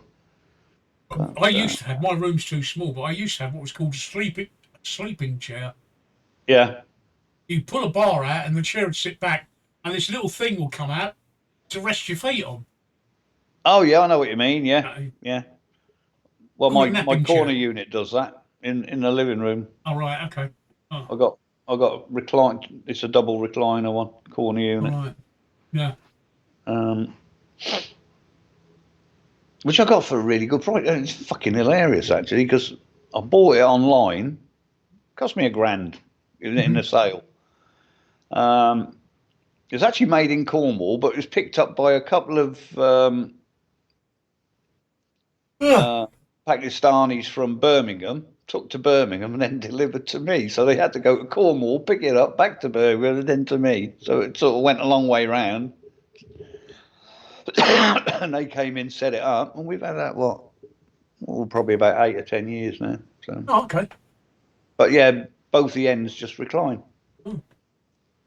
But, I used to have, my room's too small, but I used to have what was called a sleeping chair. Yeah. You pull a bar out and the chair would sit back, and this little thing will come out to rest your feet on. Oh yeah, I know what you mean. Yeah, Uh, yeah. Well, called a my napping corner chair. unit does that in the living room. All right, okay. Oh, I got reclined. It's a double recliner one corner all unit. right. Yeah. Um, which I got for a really good price. And it's fucking hilarious actually because I bought it online. Cost me £1,000 in the sale. It was actually made in Cornwall, but it was picked up by a couple of Pakistanis from Birmingham, took to Birmingham and then delivered to me. So they had to go to Cornwall, pick it up, back to Birmingham, and then to me. So it sort of went a long way round. And they came in, set it up, and we've had that, probably about 8 or 10 years now. So. Oh, okay. But yeah, both the ends just recline.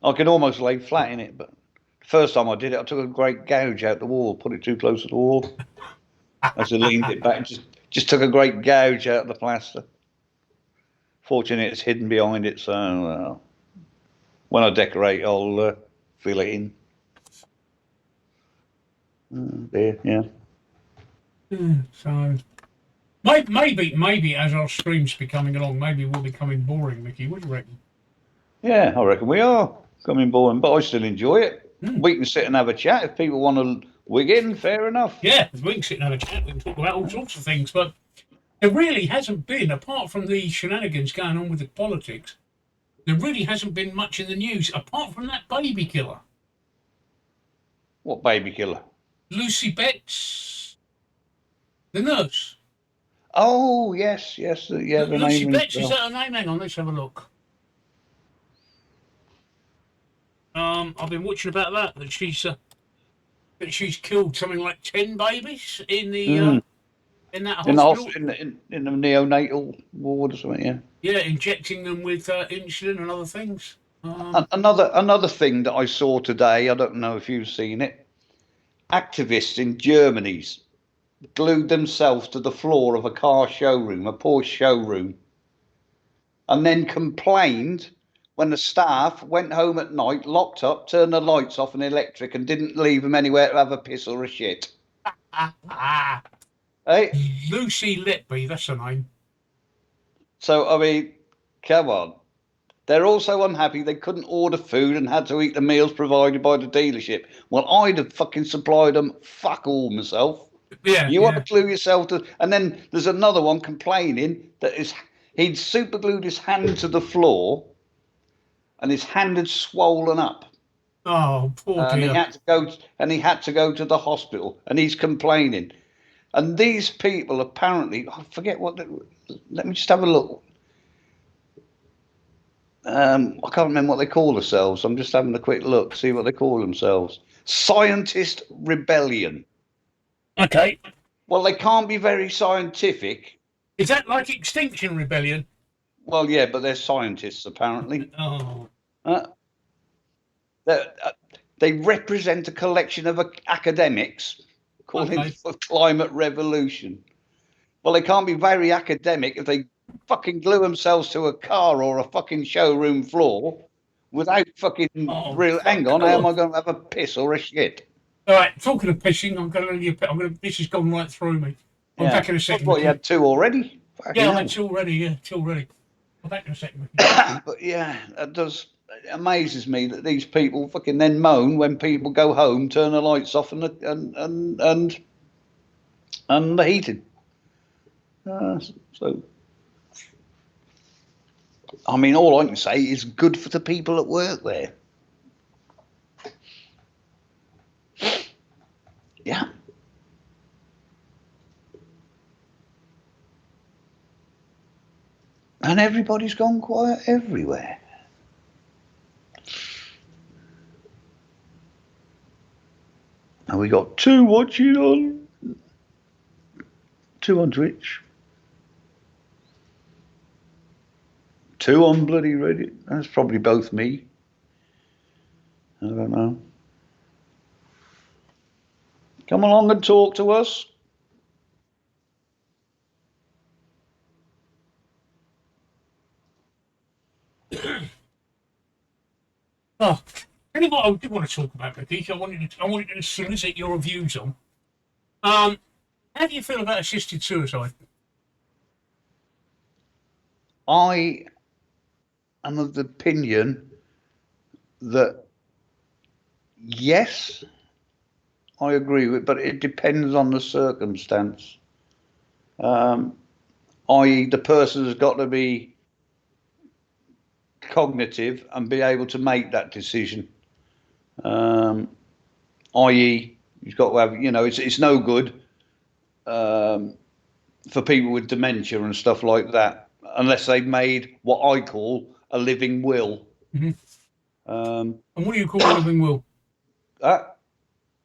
I can almost lay flat in it, but the first time I did it, I took a great gouge out the wall, put it too close to the wall. As I leaned it back, just Just took a great gouge out of the plaster. Fortunately, it's hidden behind it, so when I decorate, I'll fill it in. There, yeah. So maybe as our streams becoming along, maybe we're becoming boring, Mickey. What do you reckon? Yeah, I reckon we are coming boring, but I still enjoy it. We can sit and have a chat if people want to wig in. Fair enough. Yeah, we can sit and have a chat. We can talk about all sorts of things, but there really hasn't been, apart from the shenanigans going on with the politics, there really hasn't been much in the news apart from that baby killer. What baby killer? Lucy Betts, the nurse. Oh, yes. Yeah, the Lucy name Betts, is that her name? Hang on, let's have a look. I've been watching about that she's killed something like 10 babies in the in that hospital. In the neonatal ward or something, yeah. Yeah, injecting them with insulin and other things. Another thing that I saw today, I don't know if you've seen it. Activists in Germany glued themselves to the floor of a car showroom, a Porsche showroom, and then complained when the staff went home at night, locked up, turned the lights off and electric, and didn't leave them anywhere to have a piss or a shit. Hey? Lucy Letby, that's her name. So, I mean, come on. They're also unhappy they couldn't order food and had to eat the meals provided by the dealership. Well, I'd have fucking supplied them fuck all myself. Yeah. You want to glue yourself to... And then there's another one complaining that he'd super glued his hand to the floor and his hand had swollen up. Oh, poor dear. And he had to go to the hospital, and he's complaining. And these people apparently, I forget let me just have a look. I can't remember what they call themselves. I'm just having a quick look, see what they call themselves. Scientist Rebellion. Okay. Well, they can't be very scientific. Is that like Extinction Rebellion? Well, yeah, but they're scientists, apparently. Oh. They represent a collection of academics calling for climate revolution. Well, they can't be very academic if they fucking glue themselves to a car or a fucking showroom floor without fucking real... Hang on, how am I going to have a piss or a shit? All right, talking of pissing, this has gone right through me. I'm back in a second. What, you had 2 already? Yeah, I had 2 already, yeah, 2 already. I'm back in a second. But yeah, it amazes me that these people fucking then moan when people go home, turn the lights off and the heating. So, I mean, all I can say is good for the people that work there. Yeah. And everybody's gone quiet everywhere. And we got 2 watching on 2 on Twitch. 2 on bloody Reddit. That's probably both me. I don't know. Come along and talk to us. Oh, tell you what I did want to talk about, Mickey. I wanted to solicit your views on. How do you feel about assisted suicide? I am of the opinion that yes, I agree with, but it depends on the circumstance. I.e., the person has got to be cognitive and be able to make that decision. I.e., you've got to have, it's no good for people with dementia and stuff like that unless they've made what I call a living will. Mm-hmm. And what do you call a living will? What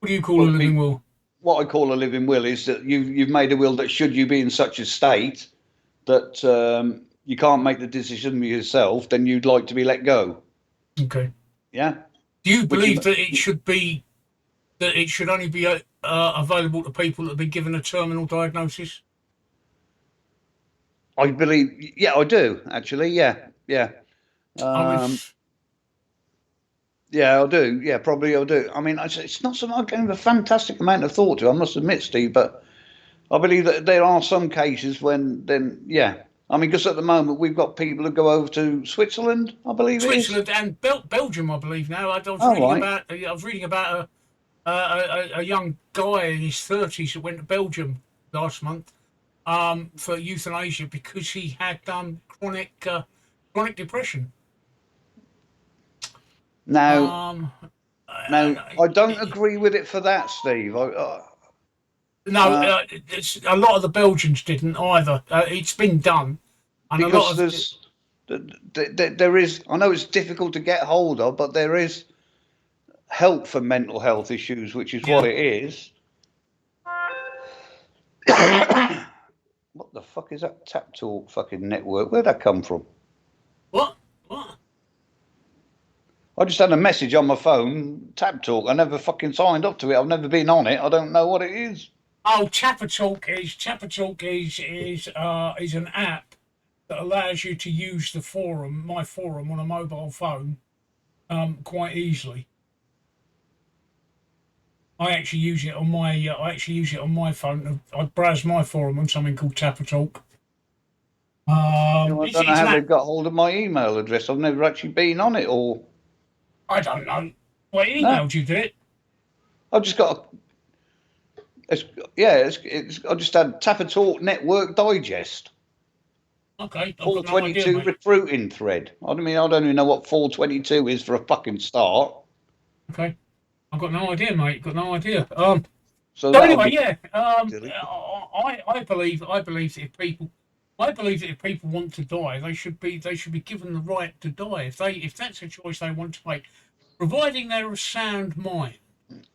do you call a living will? What I call a living will is that you've made a will that should you be in such a state that you can't make the decision yourself, then you'd like to be let go. Okay. Yeah. Do you believe that it should only be available to people that have been given a terminal diagnosis? I believe, yeah, I do actually. Yeah. I mean, Yeah, I'll do. Yeah, probably I'll do. I mean, it's not something I give a fantastic amount of thought to, I must admit, Steve, but I believe that there are some cases when then, yeah. I mean, because at the moment we've got people who go over to Switzerland, I believe it is. Switzerland and Belgium, I believe now. I was Oh, reading right. about. I was reading about a young guy in his 30s that went to Belgium last month for euthanasia because he had chronic depression. Now, Um, now, I, I don't agree with it for that, Steve. no, Uh, a lot of the Belgians didn't either. It's been done, and a lot because of there is, I know it's difficult to get hold of, but there is help for mental health issues, which is what yeah. it is. What the fuck is that Tap Talk fucking network? Where'd that come from? What? What? I just had a message on my phone, Tap Talk. I never fucking signed up to it. I've never been on it. I don't know what it is. Oh, Chapatalk is an app that allows you to use the forum, my forum, on a mobile phone, quite easily. I actually use it on my phone. I browse my forum on something called Tapatalk. You know, I don't know It's how an they've app. got hold of my email address. I've never actually been on it, or I don't know. Well, it no. emailed you, did it? I've just got a, it's, yeah, I just had Tapper Talk Network Digest. Okay, I've got no idea, 422 mate. recruiting thread. I mean, I don't even know what 422 is for a fucking start. Okay, I've got no idea, mate. Got no idea. So So that'll anyway, be yeah. silly. I believe that if people want to die, they should be given the right to die. If that's a choice they want to make, providing they're of sound mind.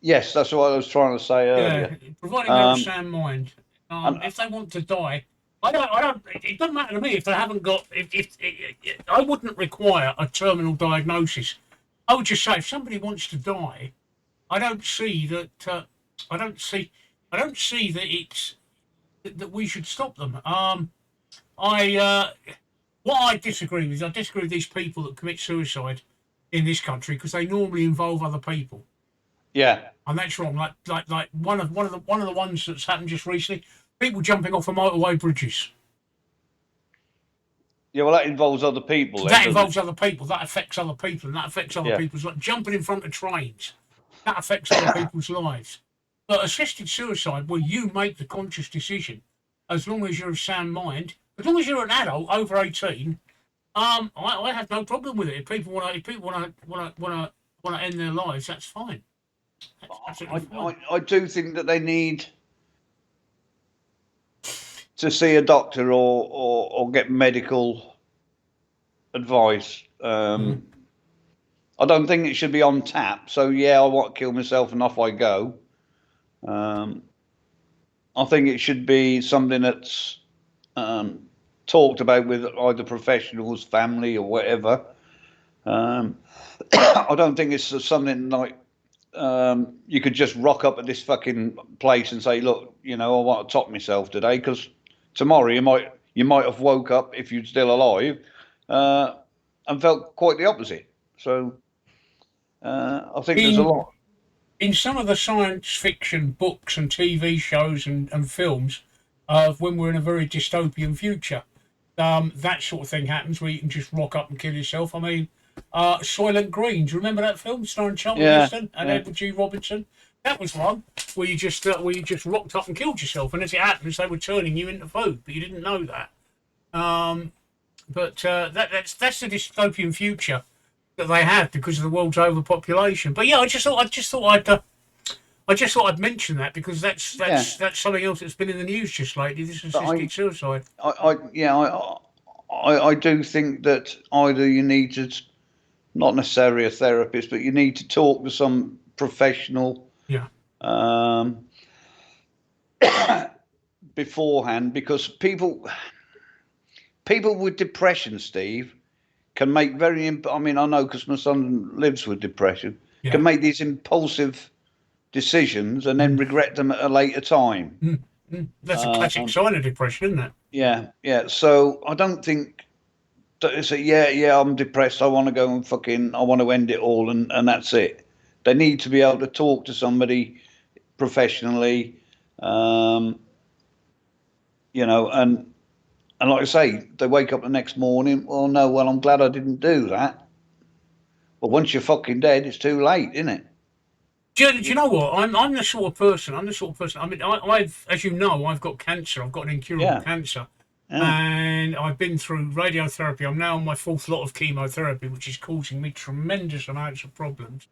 Yes, that's what I was trying to say Yeah, earlier. providing they're of Um, sound mind. and If they want to die, I don't. It doesn't matter to me if they haven't got. I wouldn't require a terminal diagnosis. I would just say if somebody wants to die, I don't see that. I don't see. I don't see that it's that we should stop them. I what I disagree with these people that commit suicide in this country because they normally involve other people, yeah, and that's wrong. Like one of the ones that's happened just recently, people jumping off of motorway bridges. yeah. Well, that involves other people, then, That doesn't it? involves other people. That affects other people, and that affects other Yeah. people's like jumping in front of trains. That affects other people's lives. But assisted suicide, where you make the conscious decision, as long as you're of sound mind, as long as you're an adult over 18, I have no problem with it. If people want to end their lives, that's fine. That's absolutely fine. I do think that they need to see a doctor or get medical advice. I don't think it should be on tap. So yeah, I want to kill myself and off I go. I think it should be something that's talked about with either professionals, family, or whatever. I don't think it's something like you could just rock up at this fucking place and say, "Look, you know, I want to top myself today," because tomorrow you might have woke up if you're still alive and felt quite the opposite. So I think there's a In lot. in some of the science fiction books and TV shows and films of when we're in a very dystopian future, that sort of thing happens where you can just rock up and kill yourself. I mean, Soylent Green. Do you remember that film starring Charlton Yeah, Heston and yeah. Edward G. Robinson? That was one where you just rocked up and killed yourself, and as it happens, they were turning you into food, but you didn't know that. But that's the dystopian future that they have because of the world's overpopulation. But yeah, I just thought I'd mention that because Yeah. that's something else that's been in the news just lately. This But assisted suicide. yeah, I do think that either you need to, not necessarily a therapist, but you need to talk to some professional Yeah. um, beforehand, because people with depression, Steve, can make I mean, I know because my son lives with depression, Yeah. can make these impulsive decisions and then regret them at a later time. Mm. That's a classic sign of depression, isn't it? Yeah. So I don't think that they say, yeah, I'm depressed. I want to go and I want to end it all, and that's it. They need to be able to talk to somebody professionally, and like I say, they wake up the next morning. Well, no, I'm glad I didn't do that. But once you're fucking dead, it's too late, isn't it? Do you know what? I'm the sort of person. I mean, I've, as you know, I've got cancer. I've got an incurable cancer, and I've been through radiotherapy. I'm now on my 4th lot of chemotherapy, which is causing me tremendous amounts of problems.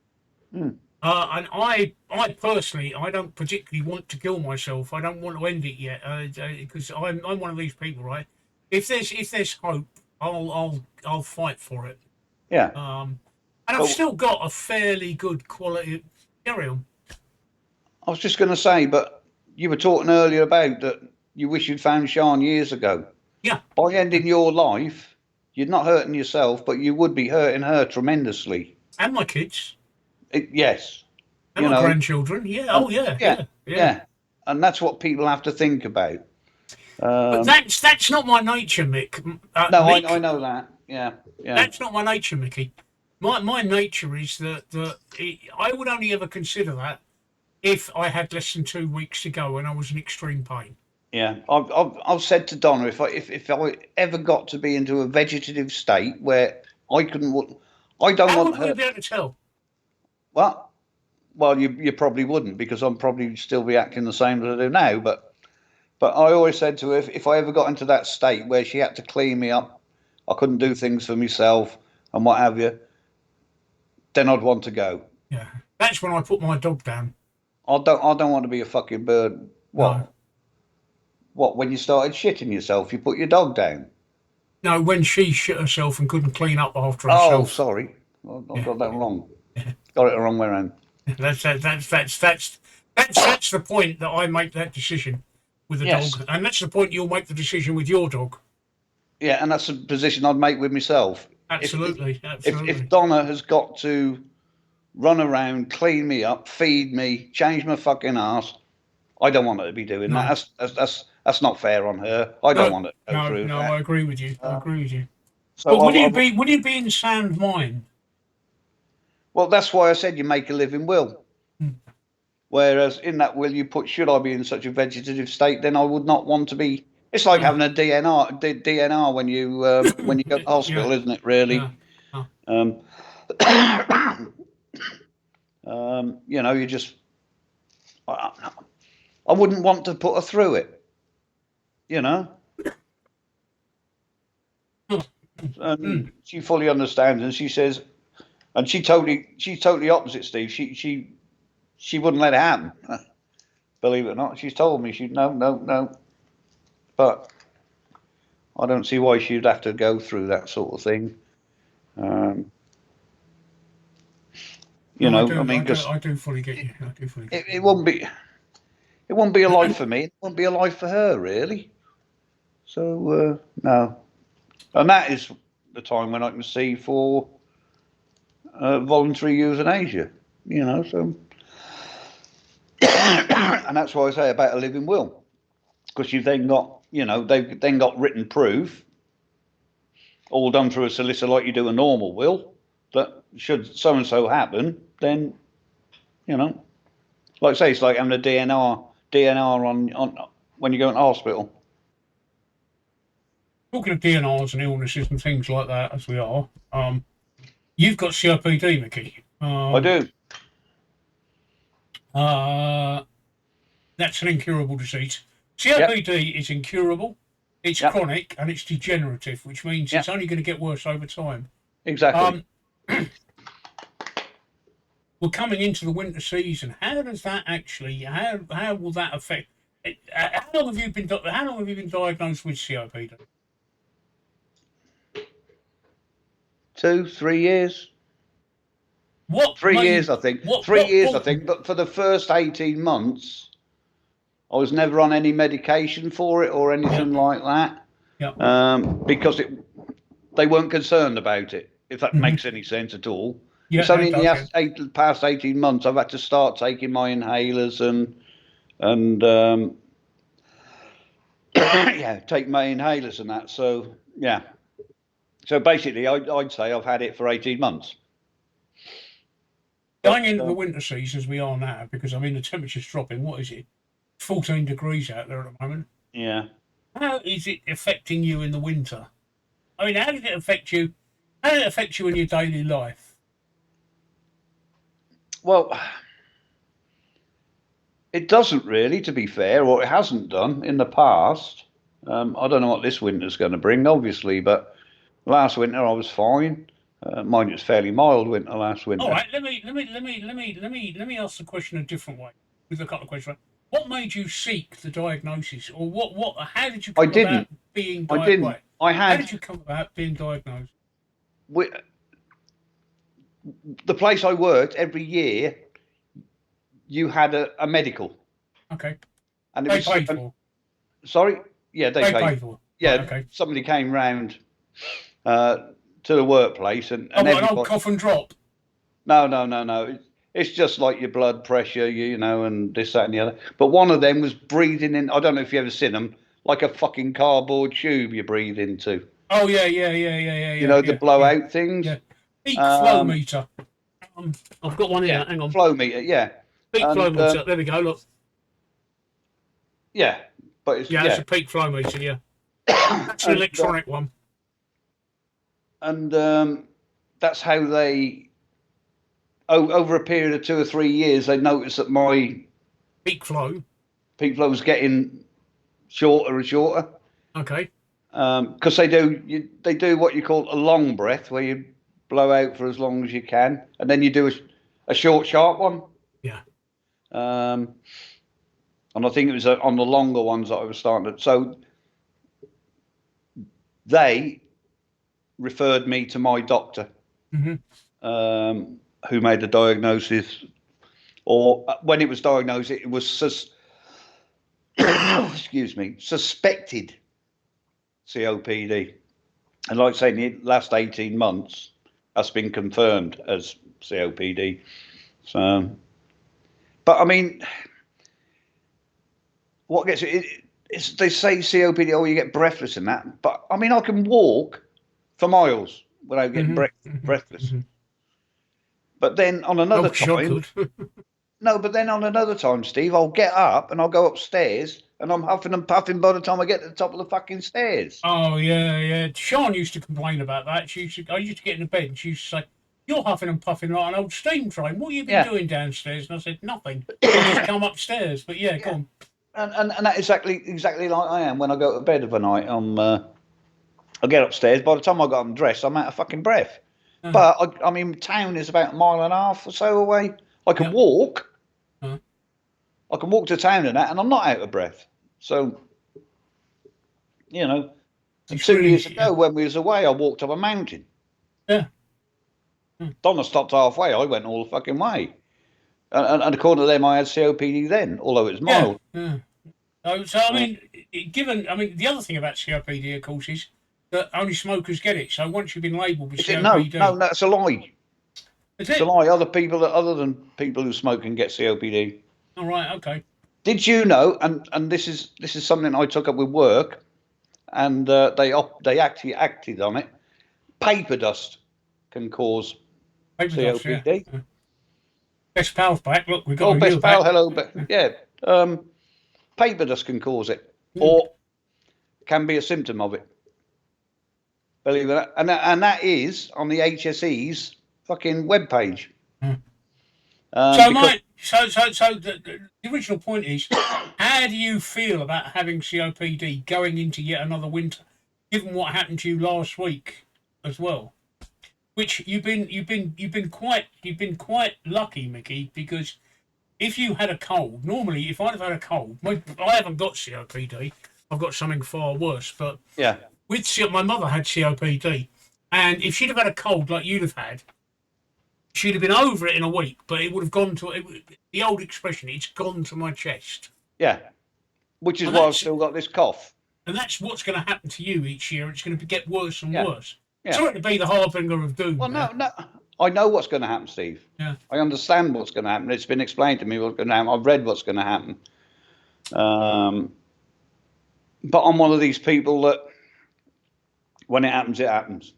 And I personally, I don't particularly want to kill myself. I don't want to end it yet, because I'm one of these people, right? If there's hope, I'll fight for it. Yeah. And I've still got a fairly good quality. Carry on. I was just going to say, but you were talking earlier about that you wish you'd found Sean years ago. Yeah. By ending your life, you're not hurting yourself, but you would be hurting her tremendously. And my kids. Yes. And my grandchildren. Yeah. Oh, yeah. And that's what people have to think about. But that's not my nature, Mick. No, Mick, I know that. Yeah. That's not my nature, Mickey. My nature is that I would only ever consider that if I had less than 2 weeks to go and I was in extreme pain. Yeah, I've said to Donna, if I ever got to be into a vegetative state where I couldn't, I don't How want would her. we be able to tell? Well, you probably wouldn't, because I'm probably still be acting the same as I do now. But I always said to her, if I ever got into that state where she had to clean me up, I couldn't do things for myself and what have you, then I'd want to go. Yeah, that's when I put my dog down. I don't want to be a fucking bird. What? No. What? When you started shitting yourself, you put your dog down? No, when she shit herself and couldn't clean up after herself. Oh, sorry, I got that wrong. Got it the wrong way around. That's the point that I make that decision with the dog, and that's the point you'll make the decision with your dog. Yeah, and that's the position I'd make with myself. Absolutely. If Donna has got to run around, clean me up, feed me, change my fucking ass, I don't want her to be doing that. That's not fair on her. I don't want it to go through that. I agree with you. So but would you be in sound mind? Well, that's why I said you make a living will. Whereas in that will you put, should I be in such a vegetative state, then I would not want to be. It's like having a DNR when you go to hospital, isn't it? Really. You just. I wouldn't want to put her through it. And she fully understands, and she says, and she's totally opposite, Steve. She wouldn't let it happen. Believe it or not, she's told me no. But I don't see why she'd have to go through that sort of thing. I do fully get you. It wouldn't be a life for me. It wouldn't be a life for her, really. So no, and that is the time when I can see for voluntary euthanasia. So. And that's why I say about a living will, because you've then got, they've then got written proof, all done through a solicitor like you do a normal will, that should so and so happen, then, like I say, it's like having a DNR on when you go into hospital. Talking of DNRs and illnesses and things like that, as we are, you've got COPD, Mickey. I do. That's an incurable disease. COPD is incurable, it's chronic, and it's degenerative, which means it's only going to get worse over time. Exactly. We're coming into the winter season. How does that actually? How will that affect? How long have you been diagnosed with COPD? 2-3 years. What? 3 years, I think. 3 years, I think. But for the first 18 months, I was never on any medication for it or anything like that. Yeah. Because they weren't concerned about it, if that makes any sense at all. Yeah, it's only in the past 18 months I've had to start taking my inhalers and yeah, take my inhalers and that. So yeah. So basically, I'd say I've had it for 18 months. Going into the winter season as we are now, because I mean the temperature's dropping. What is it? 14 degrees out there at the moment. Yeah. How is it affecting you in the winter? I mean, how did it affect you? How did it affect you in your daily life? Well, it doesn't really, to be fair, or it hasn't done in the past. I don't know what this winter's going to bring, obviously, but last winter I was fine. Mind was fairly mild winter last winter. All right, let me ask the question a different way with a couple of questions. What made you seek the diagnosis, or what? How did you come about being diagnosed? I didn't. I had. How did you come about being diagnosed? The place I worked every year, you had a medical. Okay. And it was paid for. Sorry. Yeah, they paid for. Yeah. Right, okay. Somebody came round to the workplace and an old cough and drop. No. It's just like your blood pressure, you know, and this, that, and the other. But one of them was breathing in. I don't know if you've ever seen them, like a fucking cardboard tube you breathe into. Oh yeah. You know, the blowout things. Yeah. Peak flow meter. I've got one here. Yeah, hang on. Flow meter. Yeah. Peak flow meter. There we go. Look. Yeah, but it's it's a peak flow meter. Yeah. That's an electronic one. And that's how they. Over a period of 2 or 3 years, they noticed that my peak flow was getting shorter and shorter. Okay. Because they do what you call a long breath, where you blow out for as long as you can, and then you do a short, sharp one. Yeah. And I think it was on the longer ones that I was starting to. So they referred me to my doctor. Mm-hmm. Who made the diagnosis, or when it was diagnosed, it was excuse me, suspected COPD. And like I say, in the last 18 months, that's been confirmed as COPD. So, but I mean, what gets it? They say COPD, oh, you get breathless in that. But I mean, I can walk for miles without getting breathless. Mm-hmm. But then on another time, but then on another time, Steve, I'll get up and I'll go upstairs and I'm huffing and puffing by the time I get to the top of the fucking stairs. Oh yeah. Sean used to complain about that. I used to get in the bed and she used to say, "You're huffing and puffing like an old steam train. What have you been doing downstairs?" And I said, "Nothing. I just come upstairs." But yeah, go on. And that's exactly like I am when I go to bed of a night. I get upstairs. By the time I got undressed, I'm out of fucking breath. Uh-huh. But I mean, town is about 1.5 miles or so away. I can walk. Uh-huh. I can walk to town and that, and I'm not out of breath. So, you know, 2 years ago when we was away, I walked up a mountain. Yeah. Donna stopped halfway. I went all the fucking way. And according to them, I had COPD then, although it was mild. Yeah. So I mean, the other thing about COPD, of course, is that only smokers get it. So once you've been labelled with COPD, no, that's a lie. It's a lie. Other than people who smoke can get COPD. All right. Okay. Did you know? And this is something I took up with work, and they actually acted on it. Paper dust can cause COPD. Dust, yeah. Best pal's back. Look, we got. Best pal. Hello. Yeah. Paper dust can cause it, or can be a symptom of it. Believe it, and that is on the HSE's fucking webpage. So the original point is, how do you feel about having COPD going into yet another winter, given what happened to you last week as well? Which you've been quite lucky, Mickey, because if you had a cold, normally if I'd have had a cold, I haven't got COPD. I've got something far worse, but yeah. My mother had COPD, and if she'd have had a cold like you'd have had, she'd have been over it in a week. But it would have gone to the old expression. It's gone to my chest. Yeah, which is why I've still got this cough. And that's what's going to happen to you each year. It's going to get worse and worse. Yeah. Sorry to be the harbinger of doom. Well, no. I know what's going to happen, Steve. Yeah. I understand what's going to happen. It's been explained to me what's going to happen. I've read what's going to happen. But I'm one of these people that when it happens, it happens.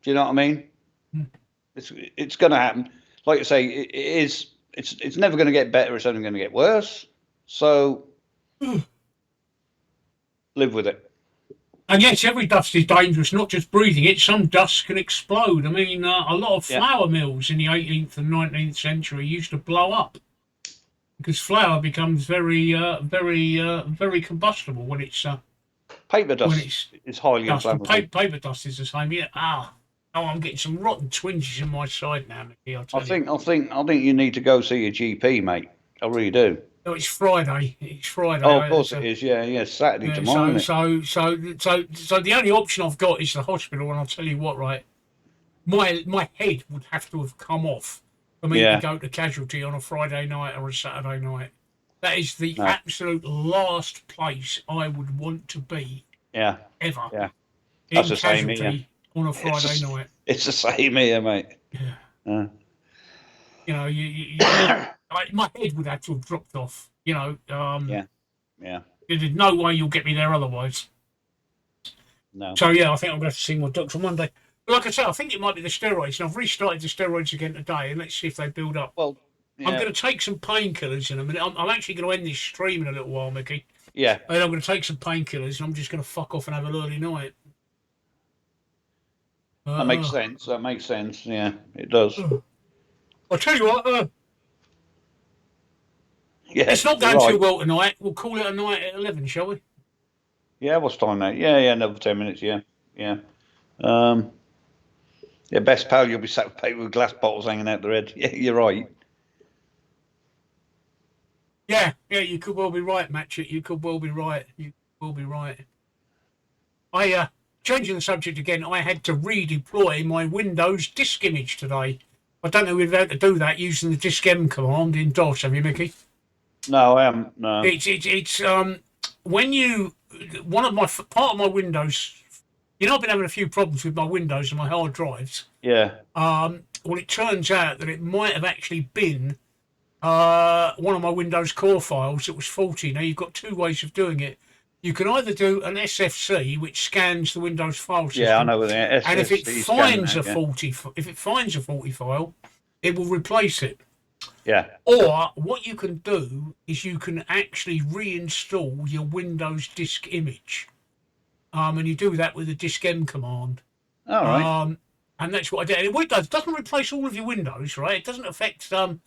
Do you know what I mean? Mm. It's going to happen. Like I say, it is. It's never going to get better. It's only going to get worse. So live with it. And yes, every dust is dangerous, not just breathing it. Some dust can explode. I mean, a lot of flour mills in the 18th and 19th century used to blow up because flour becomes very combustible when it's paper dust is highly dust. And inflammable. paper dust is the same. Yeah. Oh, I'm getting some rotten twinges in my side now, Mickey. I think you need to go see your GP, mate. I really do. Oh, it's Friday. It's Friday. Oh, of course it is. Yeah, Saturday tomorrow. So the only option I've got is the hospital, and I'll tell you what, right? My head would have to have come off for me to go to casualty on a Friday night or a Saturday night. That is the absolute last place I would want to be. Yeah. Ever. Yeah. That's the same here. On a Friday night. It's the same here, mate. Yeah. You know, my head would have to have dropped off. You know. Yeah. There's no way you'll get me there otherwise. No. So yeah, I think I'm going to have to see my doctor on Monday. But like I said, I think it might be the steroids, and I've restarted the steroids again today, and let's see if they build up. Well, yeah. I'm going to take some painkillers in a minute. I'm actually going to end this stream in a little while, Mickey. Yeah. And I'm going to take some painkillers, and I'm just going to fuck off and have an early night. That makes sense. That makes sense. Yeah, it does. I'll tell you what. Yeah, it's not going too well tonight. We'll call it a night at 11, shall we? Yeah, what's time now? Yeah, another 10 minutes. Yeah. Yeah, best pal, you'll be sat with paper with glass bottles hanging out the head. Yeah, you're right. Yeah, you could well be right, Matchett. You could well be right. Changing the subject again, I had to redeploy my Windows disk image today. I don't know if we've had to do that using the diskm command in DOS, have you, Mickey? No, I haven't. No. It's when you part of my Windows. You know, I've been having a few problems with my Windows and my hard drives. Yeah. Well, it turns out that it might have actually been one of my Windows core files that was faulty. Now you've got two ways of doing it. You can either do an SFC, which scans the Windows file system. Yeah, I know what the SFC and if it finds a faulty file, it will replace it. Yeah. Or what you can do is you can actually reinstall your Windows disk image, and you do that with the diskm command. All right. And that's what I did. And what it does, it doesn't replace all of your Windows, right? It doesn't affect what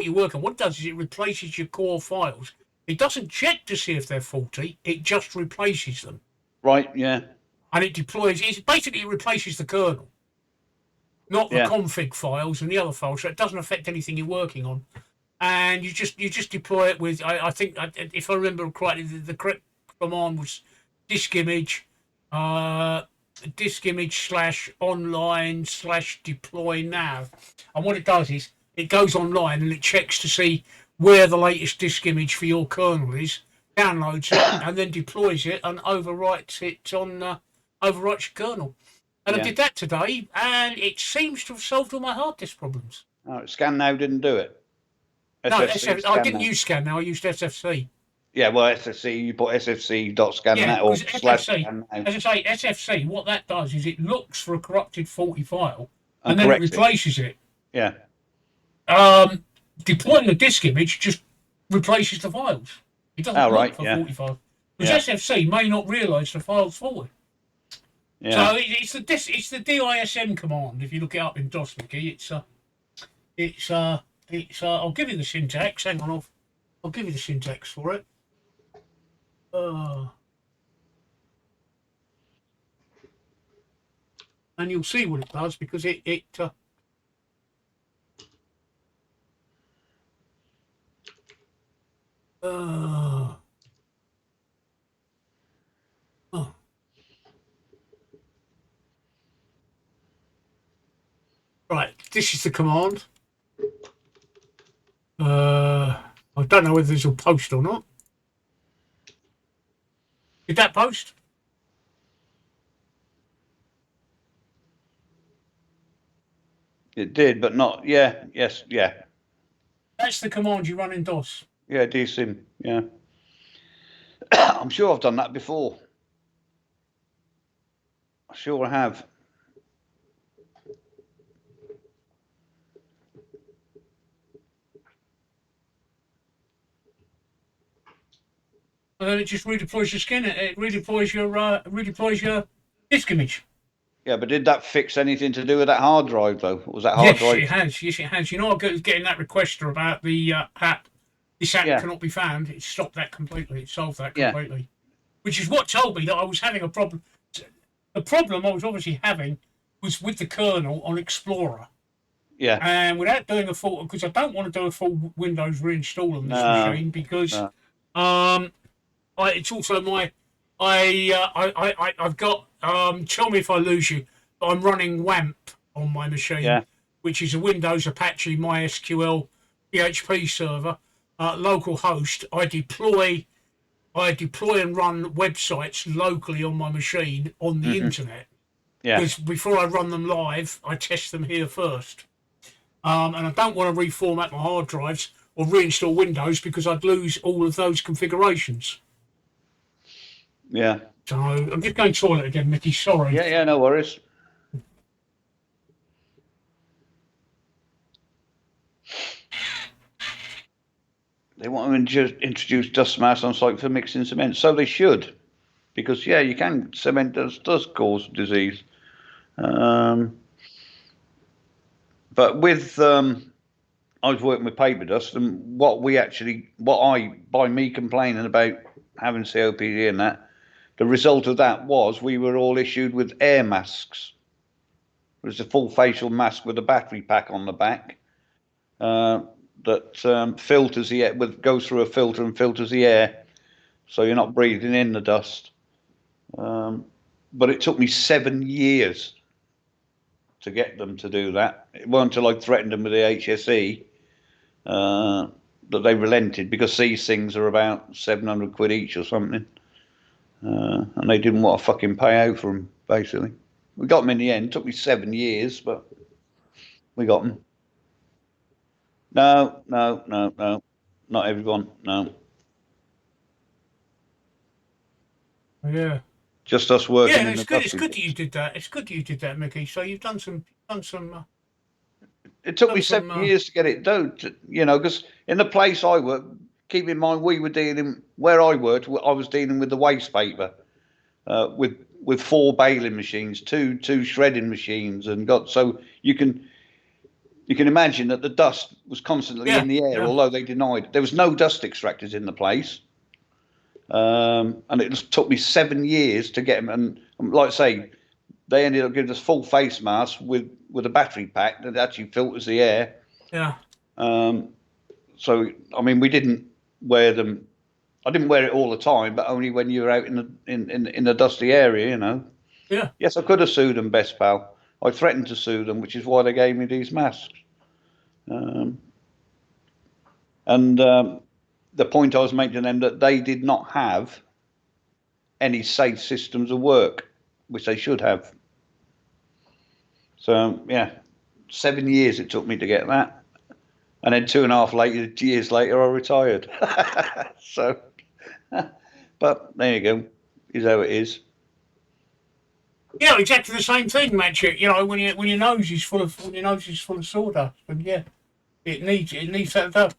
you work on. What it does is it replaces your core files. It doesn't check to see if they're faulty. It just replaces them. Right. Yeah. And it deploys. It basically replaces the kernel, not the config files and the other files. So it doesn't affect anything you're working on. And you just deploy it with. I think if I remember correctly, the correct command was disk image /online/deploy nav. And what it does is it goes online and it checks to see where the latest disk image for your kernel is, downloads it, and then deploys it and overwrites your kernel. And I did that today, and it seems to have solved all my hard disk problems. Oh, ScanNow didn't do it. SFC, I didn't use ScanNow, I used SFC. Yeah, well, SFC, you put sfc.scannow or /ScanNow. As I say, SFC, what that does is it looks for a corrupted faulty file, and then it replaces it. Yeah. Deploying the disk image just replaces the files. It doesn't look for faulty files. Because SFC may not realise the file's faulty. Yeah. So it's the DISM command. If you look it up in DOS, Mickey, I'll give you the syntax. Hang on, I'll give you the syntax for it. And you'll see what it does because right, this is the command. I don't know whether this will post or not. Did that post? It did, but not. Yeah. Yes. Yeah. That's the command you run in DOS. Yeah, DSIM. Yeah. I'm sure I've done that before. I sure have. And then it just redeploys your skin. It redeploys your disk image. Yeah, but did that fix anything to do with that hard drive though? Was that hard Yes, drive? it has. Yes, it has. You know, I was getting that requester about the app. This app Yeah. cannot be found. It stopped that completely. It solved that Yeah. completely. Which is what told me that I was having a problem. The problem I was obviously having was with the kernel on Explorer. Yeah. And without doing a full, because I don't want to do a full Windows reinstall on this No, machine because no. it's also I've got tell me if I lose you, but I'm running WAMP on my machine, Yeah. which is a Windows Apache MySQL PHP server, local host. I deploy and run websites locally on my machine on the internet. Yeah. Because before I run them live, I test them here first. And I don't want to reformat my hard drives or reinstall Windows because I'd lose all of those configurations. Yeah. So I'm just going to toilet again, Mickey. Sorry. Yeah, yeah, no worries. They want to introduce dust mask on site for mixing cement, so they should, because yeah, you can cement does cause disease. But with I was working with paper dust, and by me complaining about having COPD and that, the result of that was we were all issued with air masks. It was a full facial mask with a battery pack on the back that filters the air, goes through a filter and filters the air, so you're not breathing in the dust. But it took me 7 years to get them to do that. It wasn't until I threatened them with the HSE that they relented, because these things are about 700 quid each or something. And they didn't want to fucking pay out for them, basically. We got them in the end. It took me 7 years, but we got them. No, not everyone. No. Yeah. Just us working. Yeah, in it's the good. It's good that you did that. It's good that you did that, Mickey. So you've done some. It took me 7 years to get it done. Because in the place I work, keep in mind we were dealing where I worked. I was dealing with the waste paper, with 4 baling machines, two shredding machines, and so you can imagine that the dust was constantly in the air, although they denied it. There was no dust extractors in the place. And it just took me 7 years to get them. And like I say, they ended up giving us full face masks with a battery pack that actually filters the air. Yeah. So I mean, we didn't wear them. I didn't wear it all the time, but only when you were out in the dusty area, Yeah. Yes, I could have sued them, best pal. I threatened to sue them, which is why they gave me these masks. The point I was making to them, that they did not have any safe systems of work, which they should have. So yeah, 7 years it took me to get that, and then 2.5 years later I retired. So, but there you go, is how it is. Yeah, exactly the same thing, Matchett. When your nose is full of sawdust, and yeah, it needs that.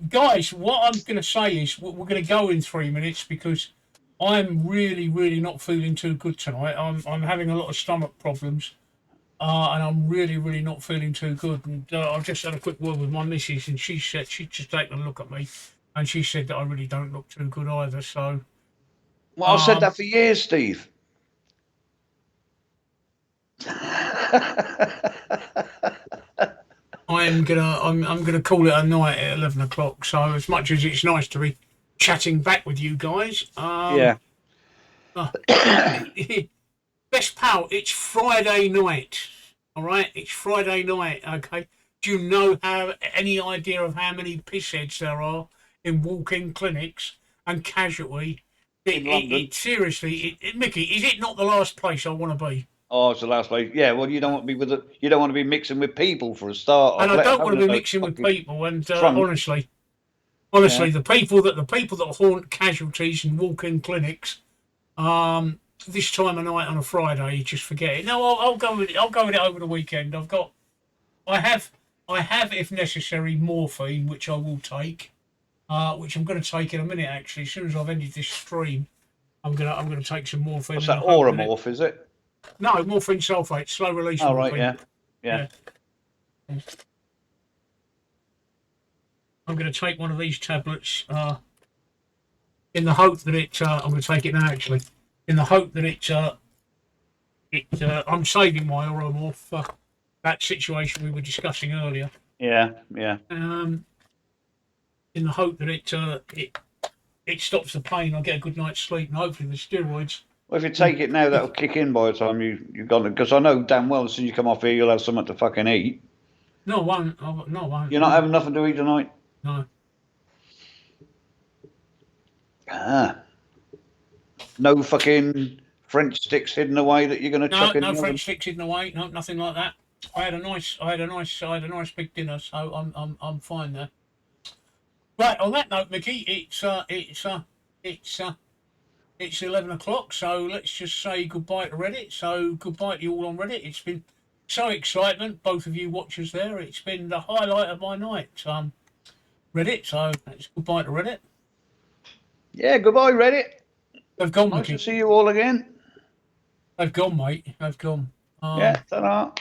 Guys, what I'm going to say is we're going to go in 3 minutes because I'm really, really not feeling too good tonight. I'm having a lot of stomach problems, and I'm really, really not feeling too good. And I've just had a quick word with my missus, and she said she'd just taken a look at me, and she said that I really don't look too good either. So, well, I've said that for years, Steve. I'm gonna call it a night at 11 o'clock. So as much as it's nice to be chatting back with you guys, Yeah. Best pal, it's Friday night. All right, it's Friday night. Okay. Do you know any idea of how many pissheads there are in walk-in clinics and casualty? In London. Seriously, Mickey, is it not the last place I want to be? Oh, it's the last place. Yeah, well, you don't want to be you don't want to be mixing with people for a start. And I don't want to be mixing with people. And honestly, Honestly, the people that haunt casualties and walk-in clinics, this time of night on a Friday, you just forget it. No, I'll go with it. I'll go with it over the weekend. I have, if necessary, morphine, which I will take, which I'm going to take in a minute. Actually, as soon as I've ended this stream, I'm gonna take some morphine. What's that, Oromorph, is it? No, morphine sulfate, slow release Oh, morphine. right, yeah. I'm going to take one of these tablets in the hope that it. I'm going to take it now, actually, in the hope that I'm saving my Oromorph for that situation we were discussing earlier. Yeah. In the hope that it stops the pain. I get a good night's sleep, and hopefully the steroids. Well, if you take it now, that'll kick in by the time you've gone. Because I know damn well as soon as you come off here, you'll have something to fucking eat. No, I won't. No, I won't. You're not having nothing to eat tonight? No. No fucking French sticks hidden away that you're going to chuck in? No French sticks hidden away. No, nothing like that. I had a nice big dinner, so I'm fine there. Right, on that note, Mickey, it's 11 o'clock, so let's just say goodbye to Reddit. So goodbye to you all on Reddit. It's been so excitement, both of you watchers there. It's been the highlight of my night. Reddit, so it's goodbye to Reddit. Yeah, goodbye, Reddit. They've gone, Nice Mickey. to see you all again. They've gone, mate. They've gone. Yeah, ta-da.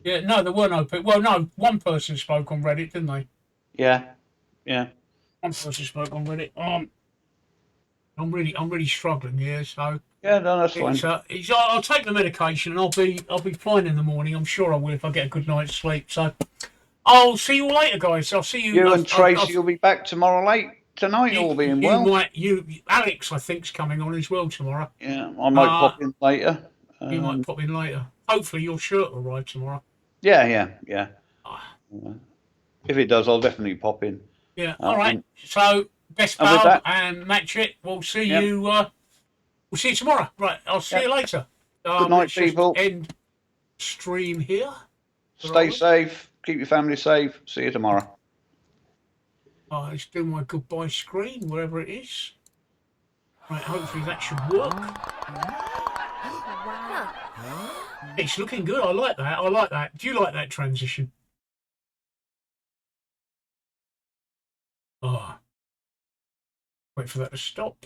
Yeah, no, there were no people. Well, no, one person spoke on Reddit, didn't they? Yeah. One person spoke on Reddit. I'm really struggling here, so Yeah, no, that's fine. I'll take the medication and I'll be fine in the morning. I'm sure I will if I get a good night's sleep. So I'll see you all later, guys. I'll see you. You and Tracy will be back tomorrow tonight, all being well. Alex, I think, is coming on as well tomorrow. Yeah, I might pop in later. You might pop in later. Hopefully your shirt will arrive tomorrow. Yeah. If it does, I'll definitely pop in. Yeah, all right. So best pal and match it. We'll see you. We'll see you tomorrow. Right, I'll see you later. Good night, people. End stream here. Stay safe. Keep your family safe. See you tomorrow. Let's do my goodbye screen, wherever it is. Right, hopefully that should work. It's looking good. I like that. Do you like that transition? Wait for that to stop.